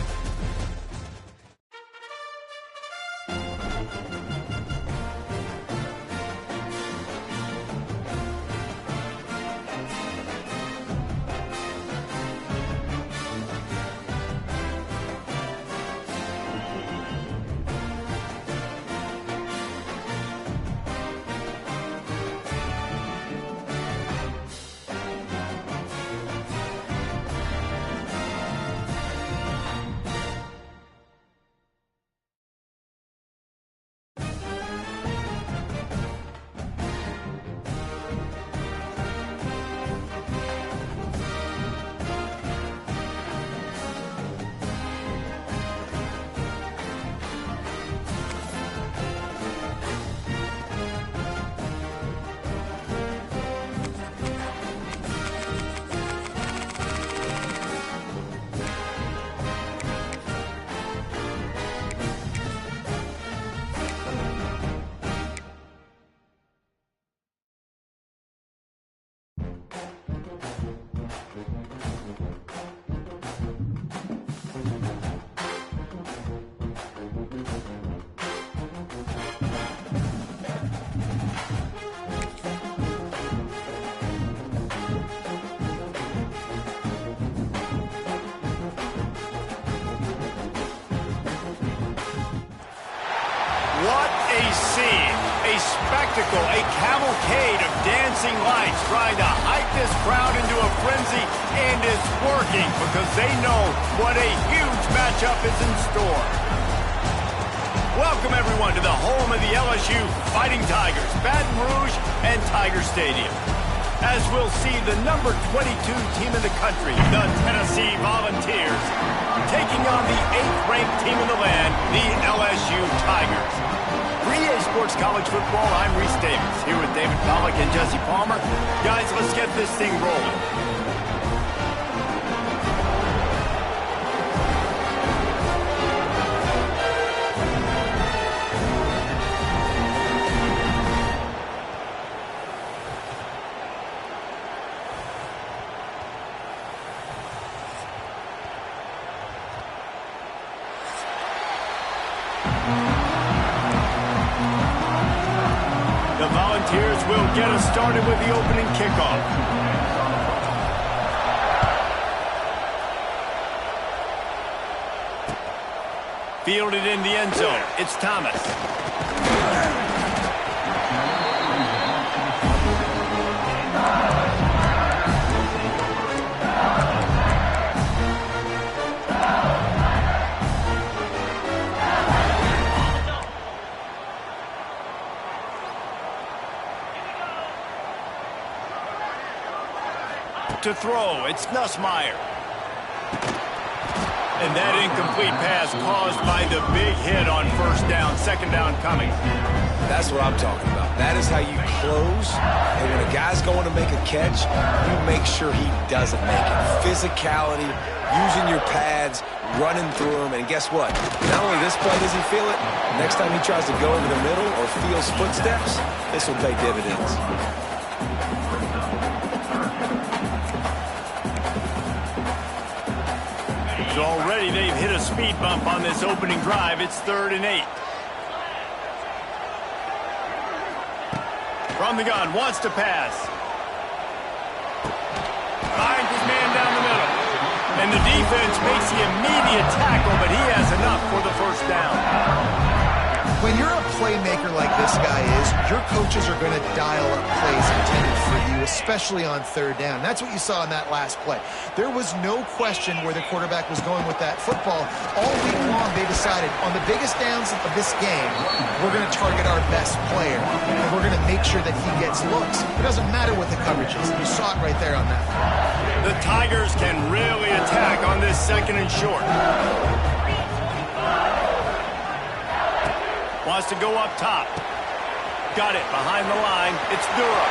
What a scene, a spectacle, a cavalcade of dancing lights trying to hype this crowd into a frenzy, and it's working because they know what a huge matchup is in store. Welcome, everyone, to the home of the LSU Fighting Tigers, Baton Rouge and Tiger Stadium. As we'll see, the number 22 team in the country, the Tennessee Volunteers, taking on the 8th-ranked team in the land, the LSU Tigers. For EA Sports College Football, I'm Reese Davis, here with David Pollack and Jesse Palmer. Guys, let's get this thing rolling. The Volunteers will get us started with the opening kickoff. Fielded in the end zone. It's Thomas. To throw, it's Nussmeier. And that incomplete pass caused by the big hit on first down, second down coming. That's what I'm talking about. That is how you close. And when a guy's going to make a catch, you make sure he doesn't make it. Physicality, using your pads, running through them. And guess what? Not only this play does he feel it, next time he tries to go into the middle or feels footsteps, this will pay dividends. So already they've hit a speed bump on this opening drive. It's 3rd and 8. From the gun, wants to pass. Finds his man down the middle. And the defense makes the immediate tackle, but he has enough for the first down. When you're a playmaker like this guy is, your coaches are going to dial up plays intended for you, especially on 3rd down. That's what you saw in that last play. There was no question where the quarterback was going with that football. All week long, they decided on the biggest downs of this game, we're going to target our best player, and we're going to make sure that he gets looks. It doesn't matter what the coverage is. You saw it right there on that play. The Tigers can really attack on this 2nd and short. Wants to go up top. Got it behind the line. It's Dura.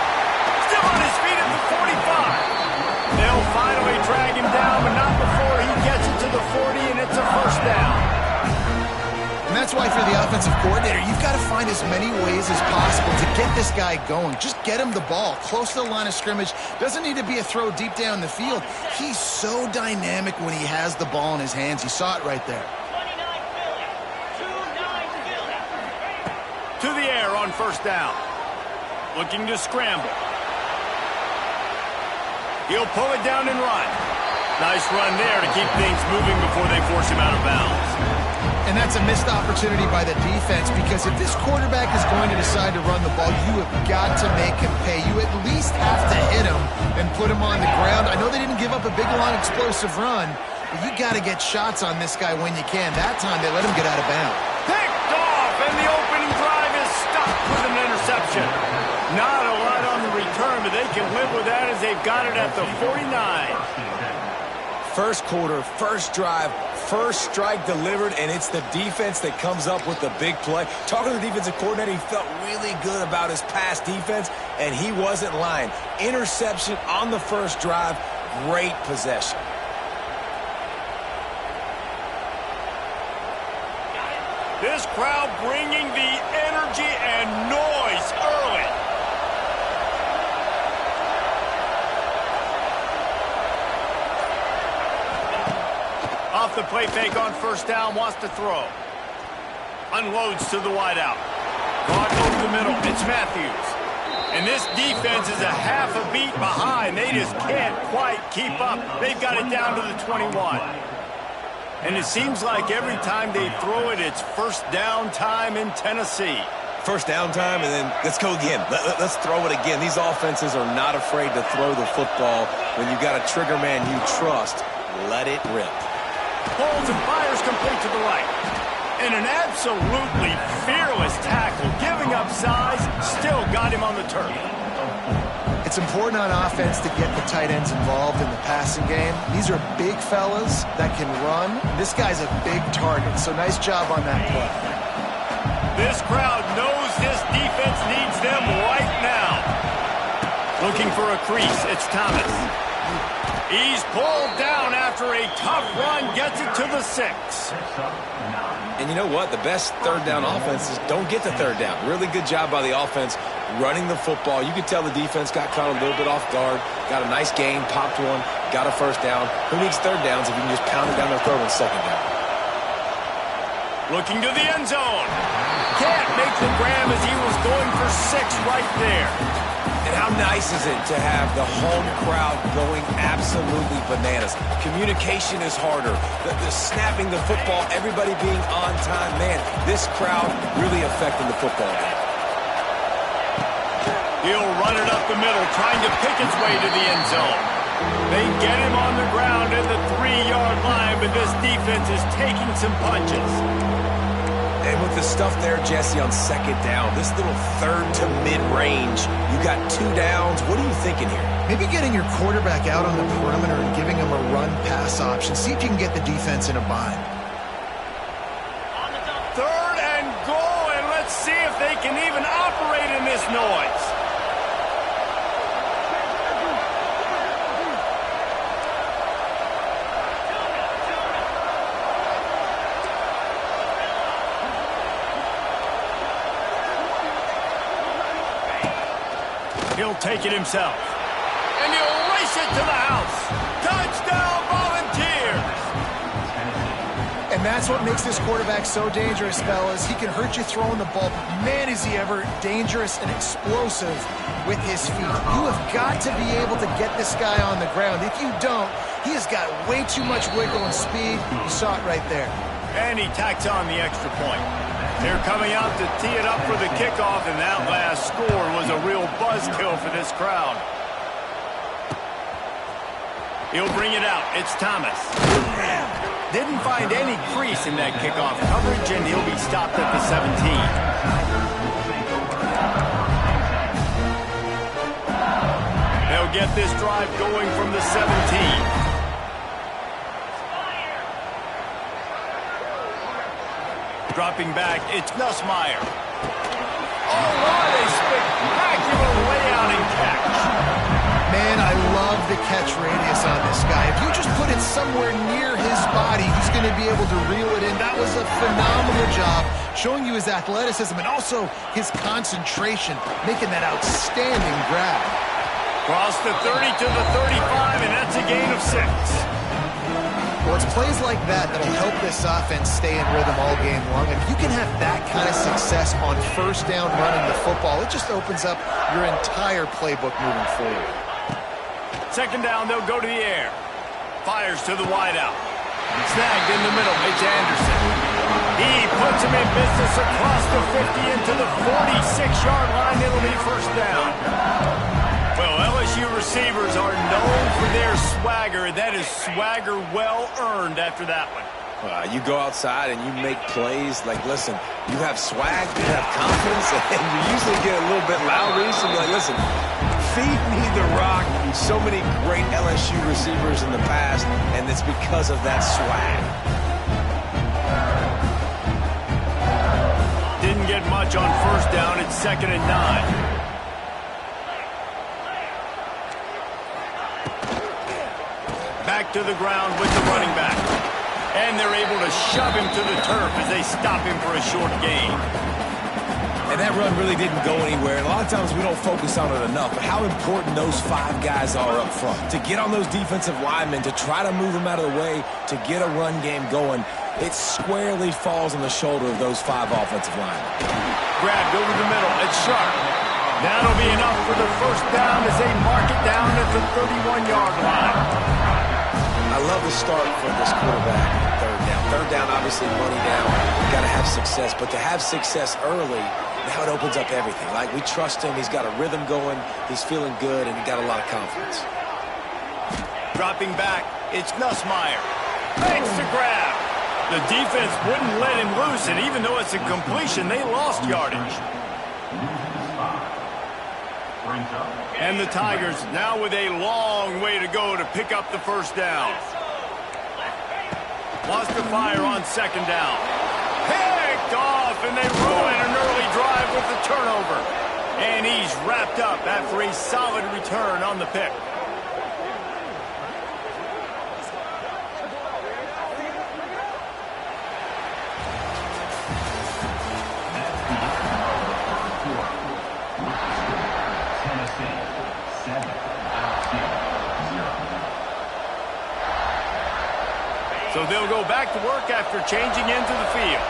Still on his feet at the 45. They'll finally drag him down, but not before he gets it to the 40, and it's a first down. And that's why for the offensive coordinator, you've got to find as many ways as possible to get this guy going. Just get him the ball close to the line of scrimmage. Doesn't need to be a throw deep down the field. He's so dynamic when he has the ball in his hands. You saw it right there. To the air on first down. Looking to scramble. He'll pull it down and run. Nice run there to keep things moving before they force him out of bounds. And that's a missed opportunity by the defense, because if this quarterback is going to decide to run the ball, you have got to make him pay. You at least have to hit him and put him on the ground. I know they didn't give up a big, long, explosive run, but you got to get shots on this guy when you can. That time, they let him get out of bounds. Picked off, and the opening drive is stopped with an interception. Not a lot on the return, but they can live with that as they've got it at the 49. First quarter, first drive, first strike delivered, and it's the defense that comes up with the big play. Talking to the defensive coordinator, he felt really good about his pass defense, and he wasn't lying. Interception on the first drive, great possession. This crowd bringing the energy and noise early. Off the play fake on first down, wants to throw. Unloads to the wideout. Caught over the middle, it's Matthews. And this defense is a half a beat behind. They just can't quite keep up. They've got it down to the 21. And it seems like every time they throw it, it's first down time in Tennessee. First down time, and then let's go again. Let's throw it again. These offenses are not afraid to throw the football. When you've got a trigger man you trust, let it rip. Holds and fires complete to the right. And an absolutely fearless tackle, giving up size, still got him on the turf. It's important on offense to get the tight ends involved in the passing game. These are big fellas that can run. This guy's a big target, so nice job on that play. This crowd knows this defense needs them right now. Looking for a crease, it's Thomas. He's pulled down after a tough run, gets it to the 6. And you know what? The best third down offenses don't get the third down. Really good job by the offense running the football. You could tell the defense got caught a little bit off guard, got a nice gain, popped one, got a first down. Who needs third downs if you can just pound it down their throat on second down? Looking to the end zone. Can't make the grab as he was going for 6 right there. And how nice is it to have the home crowd going absolutely bananas? Communication is harder. The snapping the football, everybody being on time. Man, this crowd really affecting the football game. He'll run it up the middle, trying to pick his way to the end zone. They get him on the ground at the 3-yard line, but this defense is taking some punches. And with the stuff there, Jesse, on second down, this little third to mid-range, you got 2 downs. What are you thinking here? Maybe getting your quarterback out on the perimeter and giving him a run-pass option. See if you can get the defense in a bind. Third and goal, and let's see if they can even operate in this noise. He'll take it himself. And he'll race it to the house. Touchdown, Volunteers! And that's what makes this quarterback so dangerous, fellas. He can hurt you throwing the ball, but man, is he ever dangerous and explosive with his feet. You have got to be able to get this guy on the ground. If you don't, he has got way too much wiggle and speed. You saw it right there. And he tacks on the extra point. They're coming out to tee it up for the kickoff, and that last score was a real buzzkill for this crowd. He'll bring it out. It's Thomas. Didn't find any crease in that kickoff coverage, and he'll be stopped at the 17. They'll get this drive going from the 17. Dropping back, it's Nussmeier. Oh, what a spectacular layout and catch. Man, I love the catch radius on this guy. If you just put it somewhere near his body, he's going to be able to reel it in. That was a phenomenal job, showing you his athleticism and also his concentration, making that outstanding grab. Cross the 30 to the 35, and that's a gain of 6. Well, it's plays like that that'll help this offense stay in rhythm all game long. If you can have that kind of success on first down running the football, it just opens up your entire playbook moving forward. Second down, they'll go to the air. Fires to the wideout. Snagged in the middle, it's Anderson. He puts him in business across the 50 into the 46-yard line. It'll be first down. Well, LSU receivers are known for their swagger. That is swagger well earned after that one. You go outside and you make plays. Like, listen, you have swag, you have confidence, and you usually get a little bit loud. So you're like, listen, feed me the rock. So many great LSU receivers in the past, and it's because of that swag. Didn't get much on first down. It's 2nd and 9. Back to the ground with the running back. And they're able to shove him to the turf as they stop him for a short gain. And that run really didn't go anywhere. And a lot of times we don't focus on it enough, but how important those 5 guys are up front. To get on those defensive linemen, to try to move them out of the way, to get a run game going, it squarely falls on the shoulder of those 5 offensive linemen. Grabbed over the middle. It's Sharp. That'll be enough for the first down as they mark it down at the 31-yard line. I love the start for this quarterback. Third down. Third down, obviously, money down. You've got to have success. But to have success early, now it opens up everything. Like, we trust him. He's got a rhythm going. He's feeling good, and he got a lot of confidence. Dropping back, it's Nussmeier. Makes the grab. The defense wouldn't let him loose, and even though it's a completion, they lost yardage. Brings up. And the Tigers now with a long way to go to pick up the first down. Wants to fire on second down. Picked off, and they ruin an early drive with the turnover. And he's wrapped up after a solid return on the pick. So they'll go back to work after changing into the field.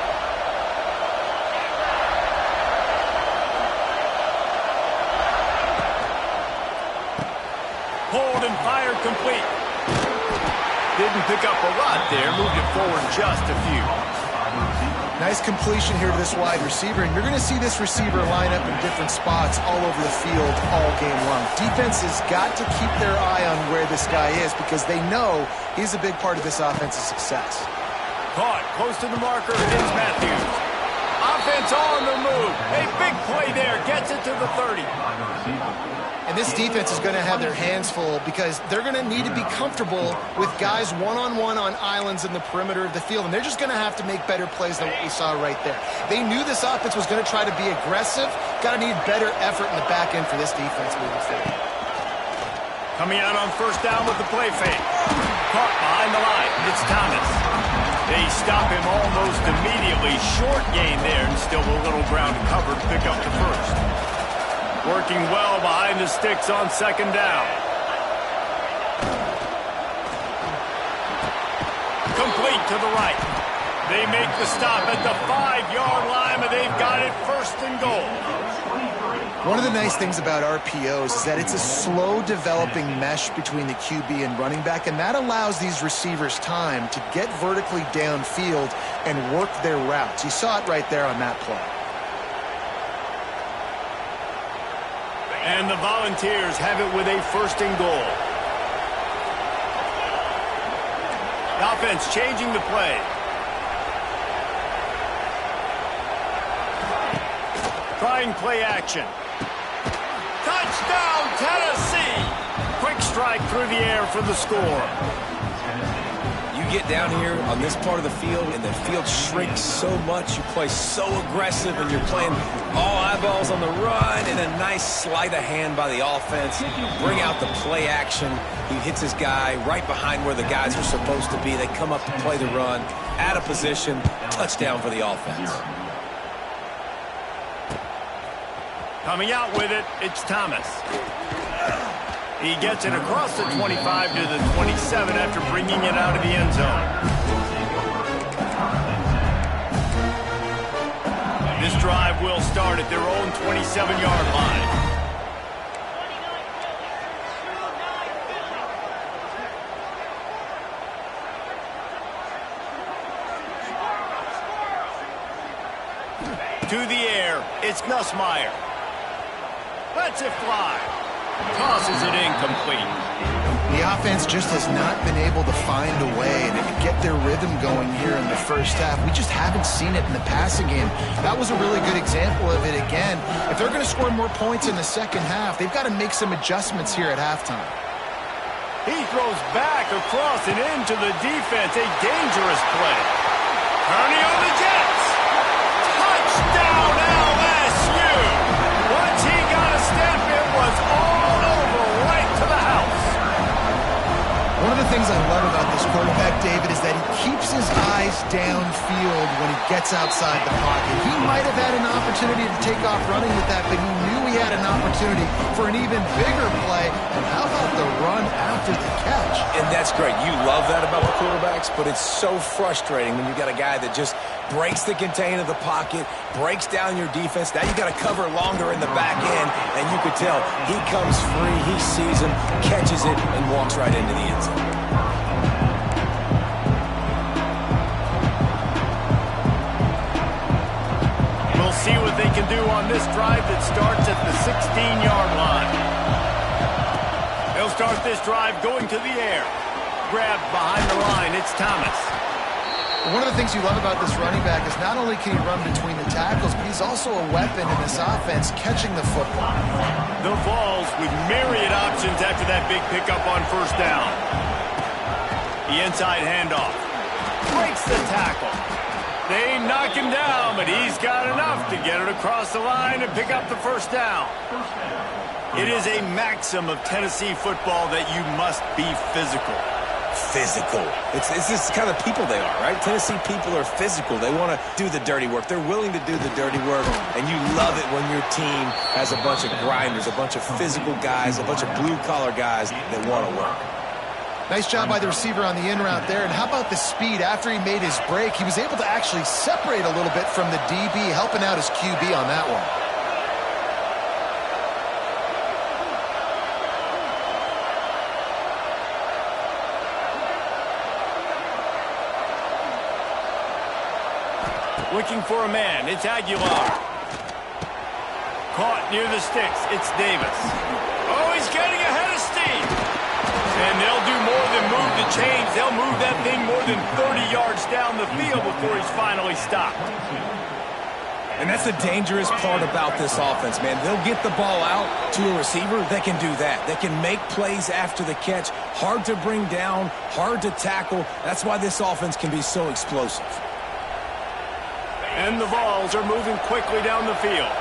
Hold and fire complete. Didn't pick up a lot there. Moved it forward just a few. Nice completion here to this wide receiver, and you're going to see this receiver line up in different spots all over the field all game long. Defense has got to keep their eye on where this guy is because they know he's a big part of this offense's success. Caught close to the marker is Matthews. Offense on the move. A big play there. Gets it to the 30. And this defense is going to have their hands full because they're going to need to be comfortable with guys one-on-one on islands in the perimeter of the field. And they're just going to have to make better plays than what we saw right there. They knew this offense was going to try to be aggressive. Got to need better effort in the back end for this defense moving forward. Coming out on first down with the play fake. Caught behind the line. It's Thomas. They stop him almost immediately. Short gain there and still a little ground to cover to pick up the first. Working well behind the sticks on second down. Complete to the right. They make the stop at the 5-yard line, but they've got it first and goal. One of the nice things about RPOs is that it's a slow developing mesh between the QB and running back, and that allows these receivers time to get vertically downfield and work their routes. You saw it right there on that play. And the Volunteers have it with a first and goal. The offense changing the play. Trying play action. Touchdown, Tennessee! Quick strike through the air for the score. You get down here on this part of the field, and the field shrinks so much. You play so aggressive, and you're playing all eyeballs on the run, and a nice sleight of hand by the offense. Bring out the play action. He hits his guy right behind where the guys are supposed to be. They come up to play the run, out of position, touchdown for the offense. Coming out with it, it's Thomas. He gets it across the 25 to the 27 after bringing it out of the end zone. This drive will start at their own 27-yard line. To the air, it's Nussmeier. Lets it fly. Tosses it incomplete. The offense just has not been able to find a way to get their rhythm going here in the first half. We just haven't seen it in the passing game. That was a really good example of it again. If they're going to score more points in the second half, they've got to make some adjustments here at halftime. He throws back across and into the defense. A dangerous play. Ernie on the Jets. Touchdown LSU. Once he got a step, it was all over right to the house. One of the things I love about this quarterback, David, is that he keeps his eyes downfield when he gets outside the pocket. He might have had an opportunity to take off running with that, but he knew he had an opportunity for an even bigger play. And how about the run after the catch? And that's great. You love that about the quarterbacks, but it's so frustrating when you got a guy that just breaks the contain of the pocket, breaks down your defense. Now you got to cover longer in the back end, and you could tell he comes free, he sees him, catches it, and walks right into the end zone. We'll see what they can do on this drive that starts at the 16-yard line. They'll start this drive going to the air. Grabbed behind the line, it's Thomas. One of the things you love about this running back is not only can he run between the tackles, but he's also a weapon in this offense catching the football. The Vols with myriad options after that big pickup on first down. The inside handoff. Breaks the tackle. They knock him down, but he's got enough to get it across the line and pick up the first down. It is a maxim of Tennessee football that you must be physical. Physical. It's this kind of people they are, right? Tennessee people are physical. They want to do the dirty work. They're willing to do the dirty work, and you love it when your team has a bunch of grinders, a bunch of physical guys, a bunch of blue-collar guys that want to work. Nice job by the receiver on the in route there. And how about the speed? After he made his break, he was able to actually separate a little bit from the DB, helping out his QB on that one. Looking for a man. It's Aguilar. Caught near the sticks. It's Davis. Oh, he's getting ahead of steam. And they'll do more than move the chains. They'll move that thing more than 30 yards down the field before he's finally stopped. And that's the dangerous part about this offense, man. They'll get the ball out to a receiver. They can do that. They can make plays after the catch. Hard to bring down, hard to tackle. That's why this offense can be so explosive. And the Vols are moving quickly down the field.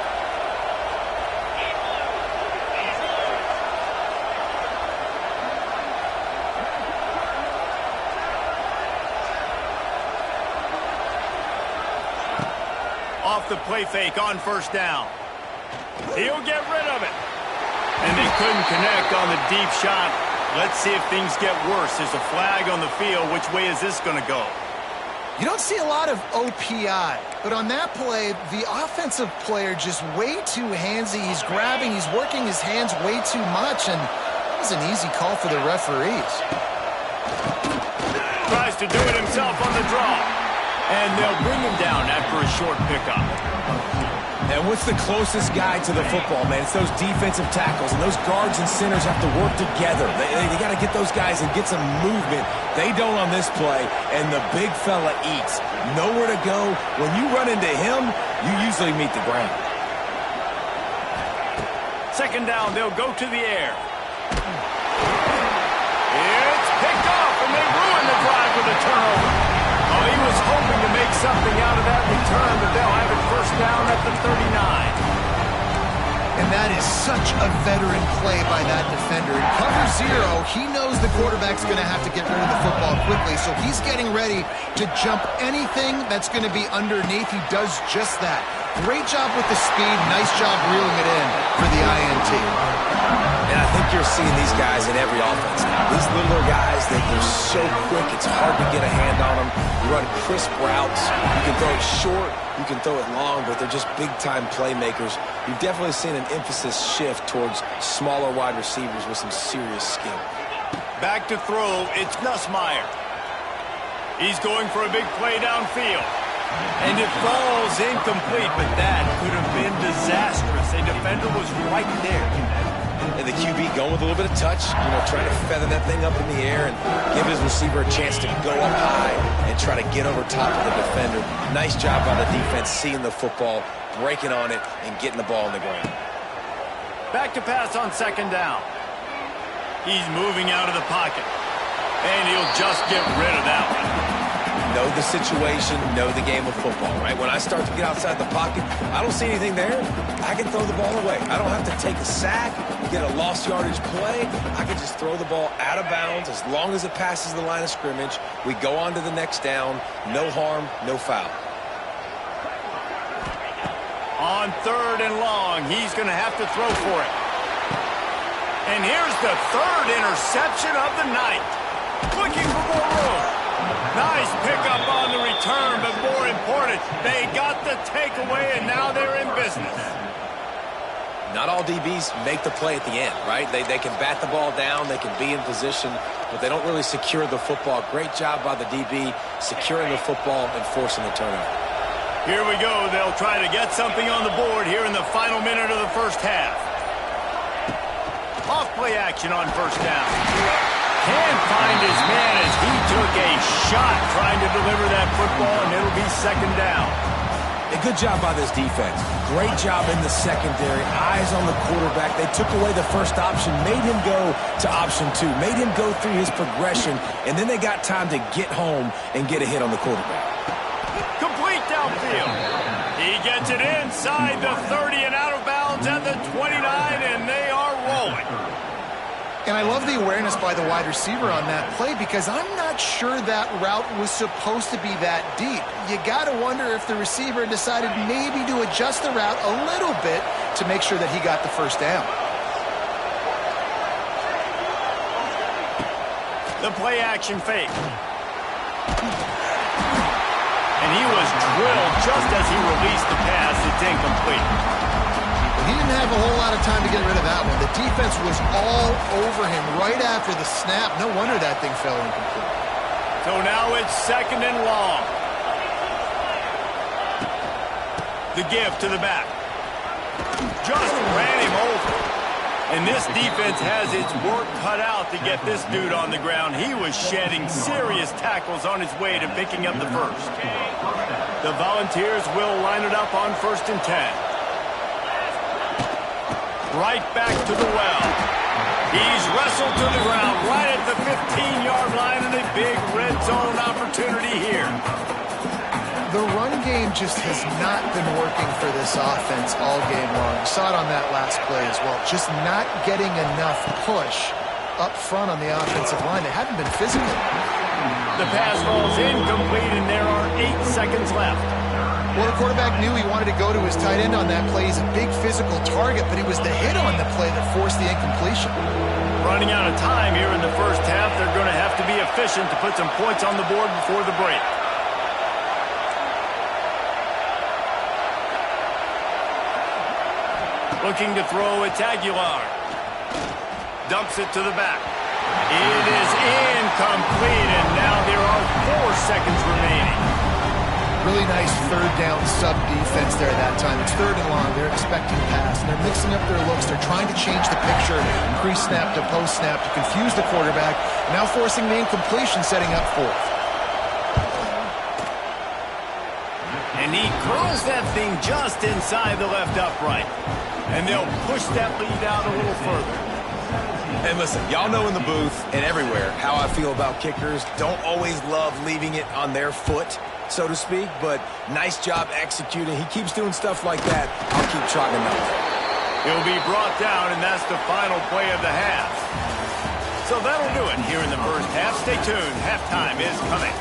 Off the play fake on first down. He'll get rid of it. And they couldn't connect on the deep shot. Let's see if things get worse. There's a flag on the field. Which way is this going to go? You don't see a lot of OPI, but on that play, the offensive player just way too handsy. He's grabbing, he's working his hands way too much, and that was an easy call for the referees. Tries to do it himself on the draw. And they'll bring him down after a short pickup. And what's the closest guy to the football, man? It's those defensive tackles, and those guards and centers have to work together. They got to get those guys and get some movement. They don't on this play, and the big fella eats. Nowhere to go. When you run into him, you usually meet the ground. Second down, they'll go to the air. It's picked off, and they ruin the drive with a turnover. Oh, he was hoping to make something out of that return, but they'll have it first down at the 39. And that is such a veteran play by that defender. In cover zero, he knows the quarterback's going to have to get rid of the football quickly, so he's getting ready to jump anything that's going to be underneath. He does just that. Great job with the speed. Nice job reeling it in for the INT. And I think you're seeing these guys in every offense now. These littler guys, they're so quick, it's hard to get a hand on them. You run crisp routes. You can throw it short, you can throw it long, but they're just big-time playmakers. You've definitely seen an emphasis shift towards smaller wide receivers with some serious skill. Back to throw, it's Nussmeier. He's going for a big play downfield. And it falls incomplete, but that could have been disastrous. A defender was right there. And the QB going with a little bit of touch, trying to feather that thing up in the air and give his receiver a chance to go up high and try to get over top of the defender. Nice job by the defense seeing the football, breaking on it, and getting the ball on the ground. Back to pass on second down. He's moving out of the pocket. And he'll just get rid of that one. Know the situation, know the game of football, right? When I start to get outside the pocket, I don't see anything there. I can throw the ball away. I don't have to take a sack, get a lost yardage play. I can just throw the ball out of bounds as long as it passes the line of scrimmage. We go on to the next down. No harm, no foul. On third and long, he's going to have to throw for it. And here's the third interception of the night. Looking for more room. Nice pickup on the return, but more important, they got the takeaway, and now they're in business. Not all DBs make the play at the end, right? They can bat the ball down, they can be in position, but they don't really secure the football. Great job by the DB securing the football and forcing the turnover. Here we go. They'll try to get something on the board here in the final minute of the first half. Off play action on first down. Can't find his man as he took a shot trying to deliver that football, and it'll be second down. A good job by this defense. Great job in the secondary. Eyes on the quarterback. They took away the first option, made him go to option 2, made him go through his progression, and then they got time to get home and get a hit on the quarterback. Complete downfield. He gets it inside the 30 and out of bounds at the 29, and they are rolling. And I love the awareness by the wide receiver on that play because I'm not sure that route was supposed to be that deep. You got to wonder if the receiver decided maybe to adjust the route a little bit to make sure that he got the first down. The play action fake. And he was drilled just as he released the pass. It's incomplete. He didn't have a whole lot of time to get rid of that one. The defense was all over him right after the snap. No wonder that thing fell incomplete. So now it's second and long. The give to the back. Just ran him over. And this defense has its work cut out to get this dude on the ground. He was shedding serious tackles on his way to picking up the first. The Volunteers will line it up on 1st and 10. Right back to the well. He's wrestled to the ground right at the 15-yard line, and a big red zone opportunity here. The run game just has not been working for this offense all game long. You saw it on that last play as well. Just not getting enough push up front on the offensive line. They haven't been physical. The pass falls incomplete, and there are 8 seconds left. Well, the quarterback knew he wanted to go to his tight end on that play. He's a big physical target, but it was the hit on the play that forced the incompletion. Running out of time here in the first half, they're going to have to be efficient to put some points on the board before the break. Looking to throw, it's Aguilar. Dumps it to the back. It is incomplete, and now there are 4 seconds remaining. Really nice third down sub-defense there that time. It's third and long. They're expecting pass, and they're mixing up their looks. They're trying to change the picture, pre-snap to post-snap, to confuse the quarterback, now forcing the incompletion, setting up 4th. And he curls that thing just inside the left upright. And they'll push that lead out a little further. And listen, y'all know in the booth and everywhere how I feel about kickers. Don't always love leaving it on their foot, so to speak, but nice job executing. He keeps doing stuff like that. I'll keep trotting him out. He'll be brought down, and that's the final play of the half. So that'll do it here in the first half. Stay tuned. Halftime is coming.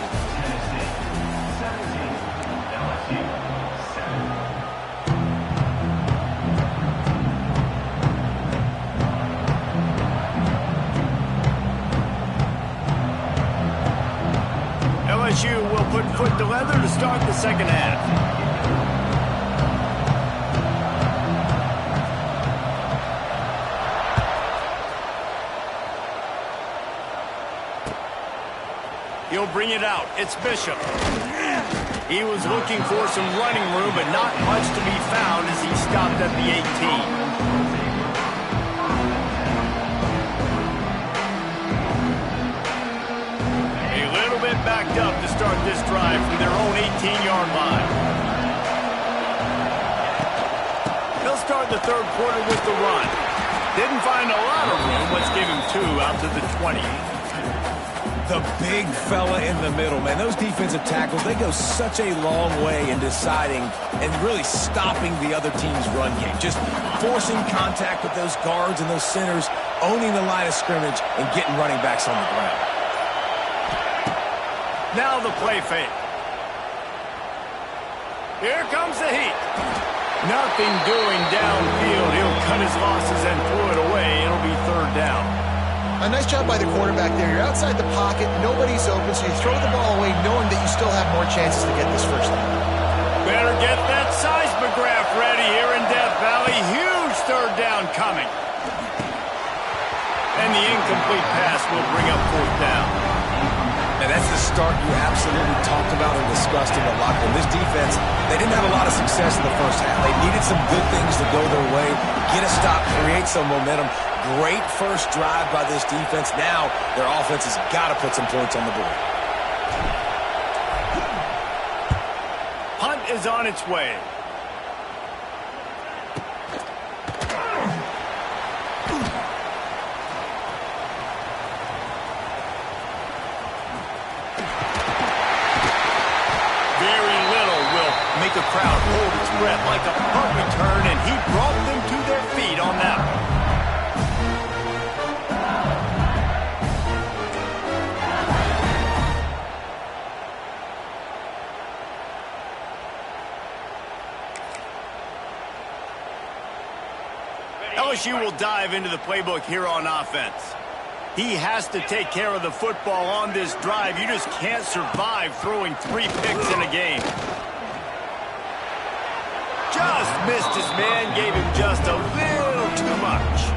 LSU will put foot to leather to start the second half. He'll bring it out. It's Bishop. He was looking for some running room, but not much to be found as he stopped at the 18. Backed up to start this drive from their own 18-yard line. They'll start the third quarter with the run. Didn't find a lot of room. Let's give him 2 out to the 20. The big fella in the middle, man. Those defensive tackles, they go such a long way in deciding and really stopping the other team's run game. Just forcing contact with those guards and those centers, owning the line of scrimmage, and getting running backs on the ground. Now the play fake. Here comes the heat. Nothing doing downfield. He'll cut his losses and throw it away. It'll be third down. A nice job by the quarterback there. You're outside the pocket. Nobody's open, so you throw the ball away knowing that you still have more chances to get this first down. Better get that seismograph ready here in Death Valley. Huge third down coming. And the incomplete pass will bring up 4th down. And Yeah, that's the start you absolutely talked about and discussed in the locker room. This defense, they didn't have a lot of success in the first half. They needed some good things to go their way, get a stop, create some momentum. Great first drive by this defense. Now their offense has got to put some points on the board. Punt is on its way. Make a crowd hold its breath like a punt return, and he brought them to their feet on that one. LSU will dive into the playbook here on offense. He has to take care of the football on this drive. You just can't survive throwing 3 picks in a game. Just missed his man, gave him just a little too much.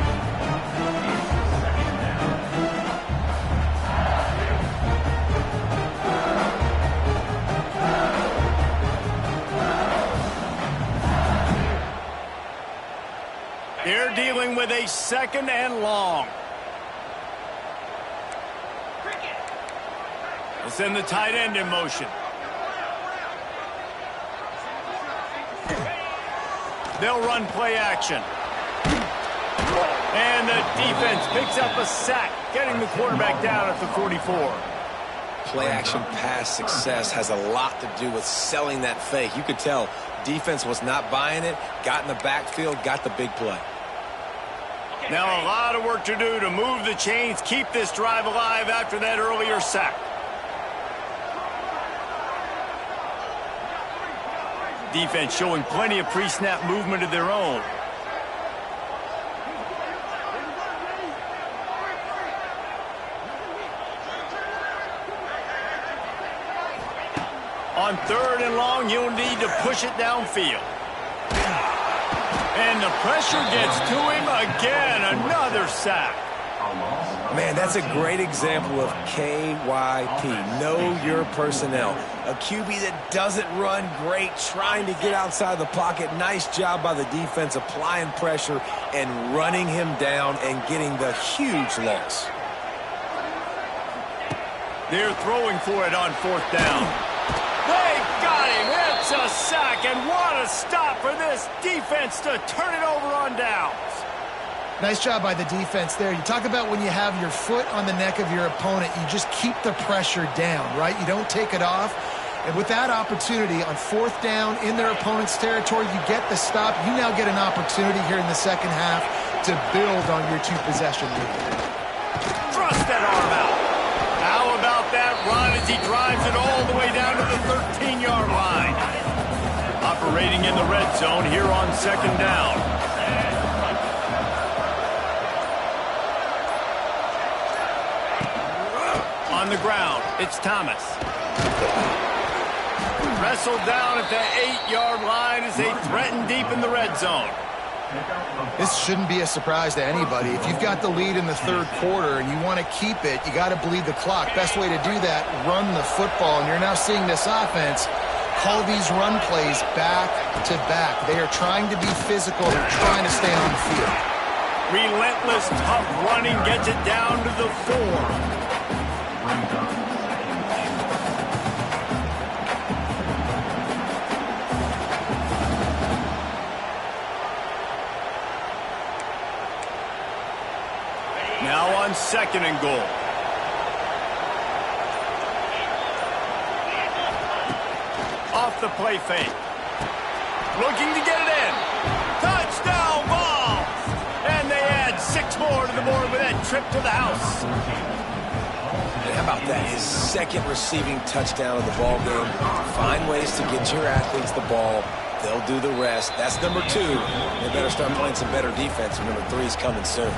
They're dealing with a 2nd and long. We'll send the tight end in motion. They'll run play action. And the defense picks up a sack, getting the quarterback down at the 44. Play action pass success has a lot to do with selling that fake. You could tell defense was not buying it, got in the backfield, got the big play. Now a lot of work to do to move the chains, keep this drive alive after that earlier sack. Defense showing plenty of pre-snap movement of their own. On 3rd and long, you'll need to push it downfield. And the pressure gets to him again. Another sack. Man, that's a great example of KYP. Know your personnel. A QB that doesn't run great, trying to get outside the pocket. Nice job by the defense applying pressure and running him down and getting the huge loss. They're throwing for it on 4th down. They got him. It's a sack, and what a stop for this defense to turn it over on downs. Nice job by the defense there. You talk about when you have your foot on the neck of your opponent, you just keep the pressure down, right? You don't take it off. And with that opportunity on 4th down in their opponent's territory, you get the stop. You now get an opportunity here in the 2nd half to build on your 2-possession lead. Thrust that arm out. How about that run as he drives it all the way down to the 13-yard line? Operating in the red zone here on 2nd down. On the ground, it's Thomas. Wrestled down at the 8-yard line as they threaten deep in the red zone. This shouldn't be a surprise to anybody. If you've got the lead in the 3rd quarter and you want to keep it, you got to bleed the clock. Best way to do that, run the football. And you're now seeing this offense call these run plays back to back. They are trying to be physical. They're trying to stay on the field. Relentless, tough running gets it down to the 4. Now on 2nd and goal. Off the play fake. Looking to get it in. Touchdown ball! And they add 6 more to the board with that trip to the house. And how about that? His 2nd receiving touchdown of the ball game. Find ways to get your athletes the ball. They'll do the rest. That's number 2. They better start playing some better defense. And number 3 is coming soon.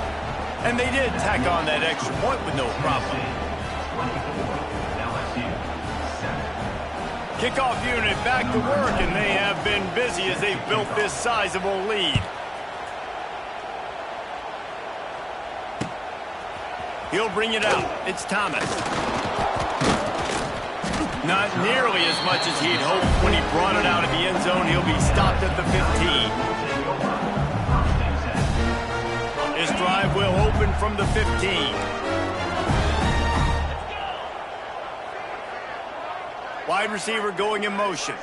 And they did tack on that extra point with no problem. Kickoff unit back to work, and they have been busy as they've built this sizable lead. He'll bring it out. It's Thomas. Not nearly as much as he'd hoped when he brought it out of the end zone. He'll be stopped at the 15. This drive will open from the 15. Wide receiver going in motion.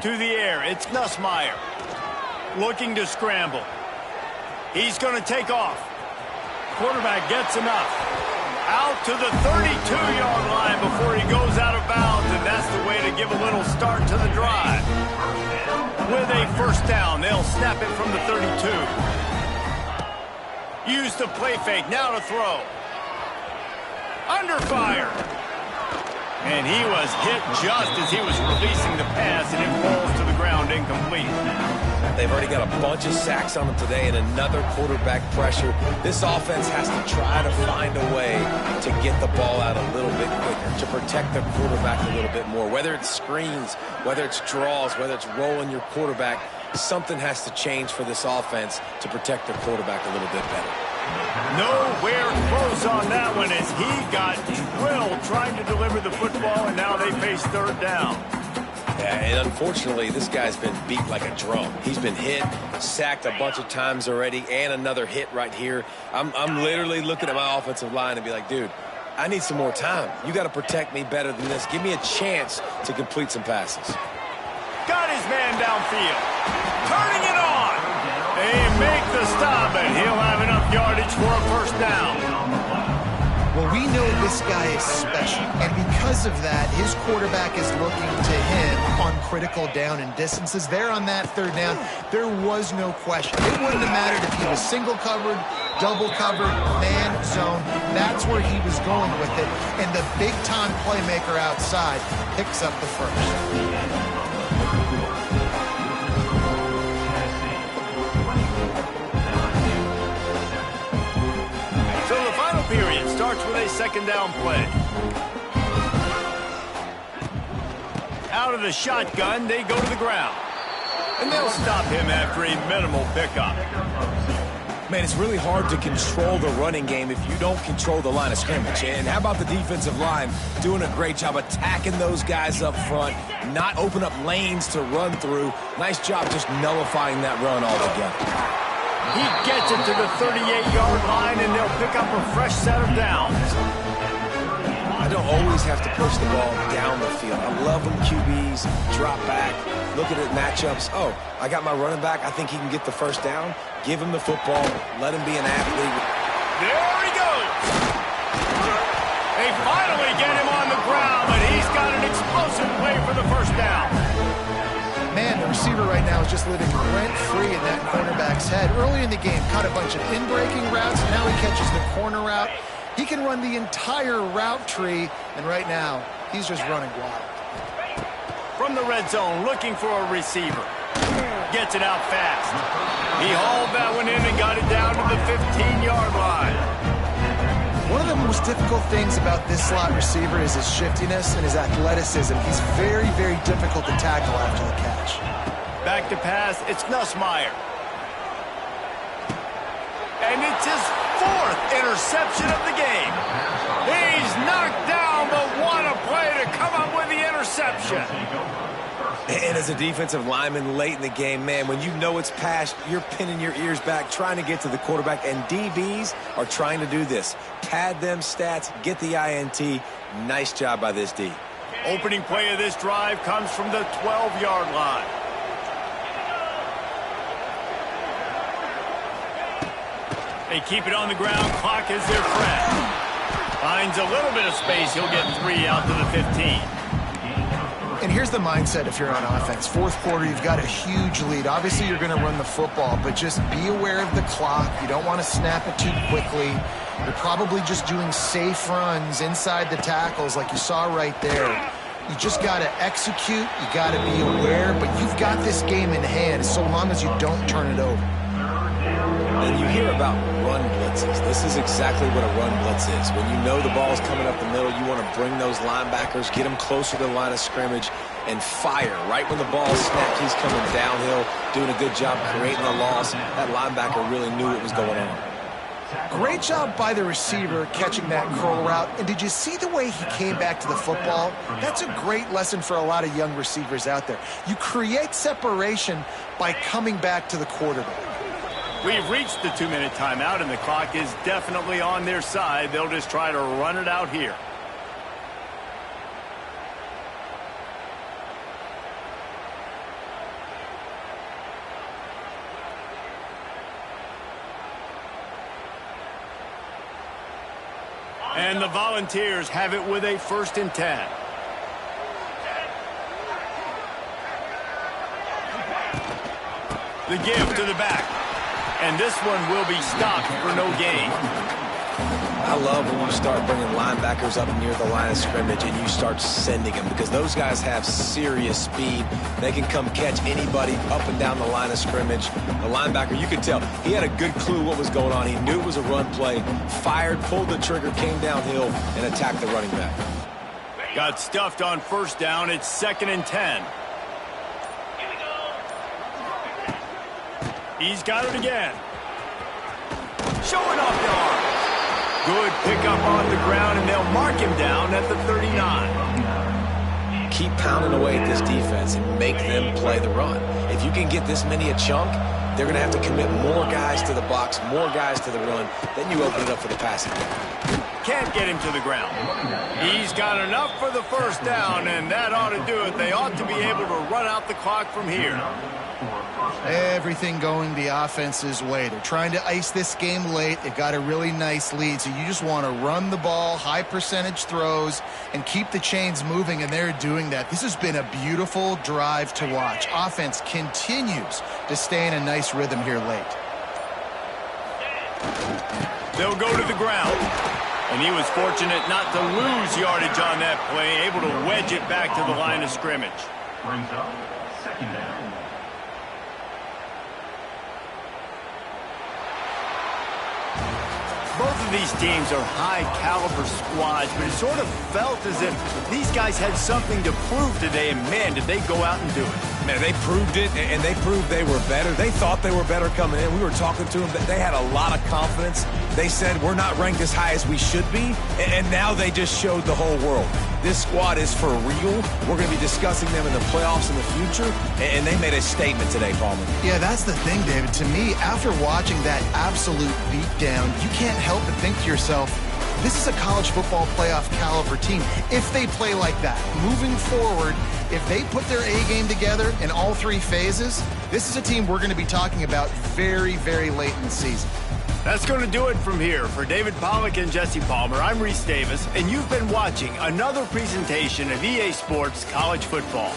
To the air, it's Nussmeier. Looking to scramble. He's going to take off. Quarterback gets enough. Out to the 32-yard line before he goes out of bounds, and that's the way to give a little start to the drive. With a first down, they'll snap it from the 32. Use the play fake, now to throw. Under fire. And he was hit just as he was releasing the pass, and it falls to the ground incomplete. They've already got a bunch of sacks on them today and another quarterback pressure. This offense has to try to find a way to get the ball out a little bit quicker, to protect their quarterback a little bit more. Whether it's screens, whether it's draws, whether it's rolling your quarterback, something has to change for this offense to protect their quarterback a little bit better. Nowhere close on that one as he got drilled trying to deliver the football, and now they face third down. Yeah, and unfortunately, this guy's been beat like a drum. He's been hit, sacked a bunch of times already, and another hit right here. I'm literally looking at my offensive line and be like, dude, I need some more time. You got to protect me better than this. Give me a chance to complete some passes. Got his man downfield. Turning it on. They make the stop, and he'll have enough yardage for a first down. Well, we know this guy is special, and because of that, his quarterback is looking to him on critical down and distances. There on that third down, there was no question. It wouldn't have mattered if he was single covered, double covered, man zone. That's where he was going with it, and the big-time playmaker outside picks up the first. Period starts with a second down play. Out of the shotgun, they go to the ground. And they'll stop him after a minimal pickup. Man, it's really hard to control the running game if you don't control the line of scrimmage. And how about the defensive line doing a great job attacking those guys up front, not open up lanes to run through. Nice job just nullifying that run altogether. He gets it to the 38-yard line, and they'll pick up a fresh set of downs. I don't always have to push the ball down the field. I love when QBs drop back, look at it matchups. Oh, I got my running back. I think he can get the first down. Give him the football. Let him be an athlete. There he goes. They finally get him on the ground, but he's got an explosive play for the first down. Man, the receiver right now is just living rent-free in that cornerback's head. Early in the game, caught a bunch of in-breaking routes. Now he catches the corner route. He can run the entire route tree, and right now, he's just running wild. From the red zone, looking for a receiver. Gets it out fast. He hauled that one in and got it down to the 15-yard line. One of the most difficult things about this slot receiver is his shiftiness and his athleticism. He's very, very difficult to tackle after the catch. Back to pass, it's Nussmeier. And it's his fourth interception of the game. He's knocked down, but what a play to come up with the interception. And as a defensive lineman late in the game, man, when you know it's past, you're pinning your ears back, trying to get to the quarterback, and DBs are trying to do this. Pad them stats, get the INT. Nice job by this D. Opening play of this drive comes from the 12-yard line. They keep it on the ground. Clock is their friend. Finds a little bit of space. He'll get 3 out to the 15. And here's the mindset if you're on offense. Fourth quarter, you've got a huge lead. Obviously, you're going to run the football, but just be aware of the clock. You don't want to snap it too quickly. You're probably just doing safe runs inside the tackles like you saw right there. You just got to execute. You got to be aware, but you've got this game in hand so long as you don't turn it over. And you hear about run blitzes. This is exactly what a run blitz is. When you know the ball's coming up the middle, you want to bring those linebackers, get them closer to the line of scrimmage, and fire. Right when the ball's snapped, he's coming downhill, doing a good job creating the loss. That linebacker really knew what was going on. Great job by the receiver catching that curl route. And did you see the way he came back to the football? That's a great lesson for a lot of young receivers out there. You create separation by coming back to the quarterback. We've reached the 2-minute timeout, and the clock is definitely on their side. They'll just try to run it out here. And the Volunteers have it with a 1st and 10. The give to the back. And this one will be stopped for no gain. I love when you start bringing linebackers up near the line of scrimmage and you start sending them, because those guys have serious speed. They can come catch anybody up and down the line of scrimmage. The linebacker, you could tell, he had a good clue what was going on. He knew it was a run play, fired, pulled the trigger, came downhill, and attacked the running back. Got stuffed on 1st down. It's 2nd and 10. He's got it again. Showing off the arm. Good pickup on the ground, and they'll mark him down at the 39. Keep pounding away at this defense and make them play the run. If you can get this many a chunk, they're going to have to commit more guys to the box, more guys to the run. Then you open it up for the passing game. Can't get him to the ground. He's got enough for the 1st down, and that ought to do it. They ought to be able to run out the clock from here. Everything going the offense's way. They're trying to ice this game late. They've got a really nice lead, so you just want to run the ball, high percentage throws, and keep the chains moving, and they're doing that. This has been a beautiful drive to watch. Offense continues to stay in a nice rhythm here late. They'll go to the ground. And he was fortunate not to lose yardage on that play, able to wedge it back to the line of scrimmage. Brings up 2nd down. Both of these teams are high-caliber squads, but it sort of felt as if these guys had something to prove today, and, man, did they go out and do it. Man, they proved it, and they proved they were better. They thought they were better coming in. We were talking to them. They had a lot of confidence. They said, we're not ranked as high as we should be, and now they just showed the whole world. This squad is for real. We're going to be discussing them in the playoffs in the future, and they made a statement today, Palmer. Yeah, that's the thing, David. To me, after watching that absolute beatdown, you can't help but think to yourself, this is a college football playoff caliber team. If they play like that, moving forward, if they put their A game together in all 3 phases, this is a team we're going to be talking about very, very late in the season. That's going to do it from here. For David Pollack and Jesse Palmer, I'm Reese Davis, and you've been watching another presentation of EA Sports College Football.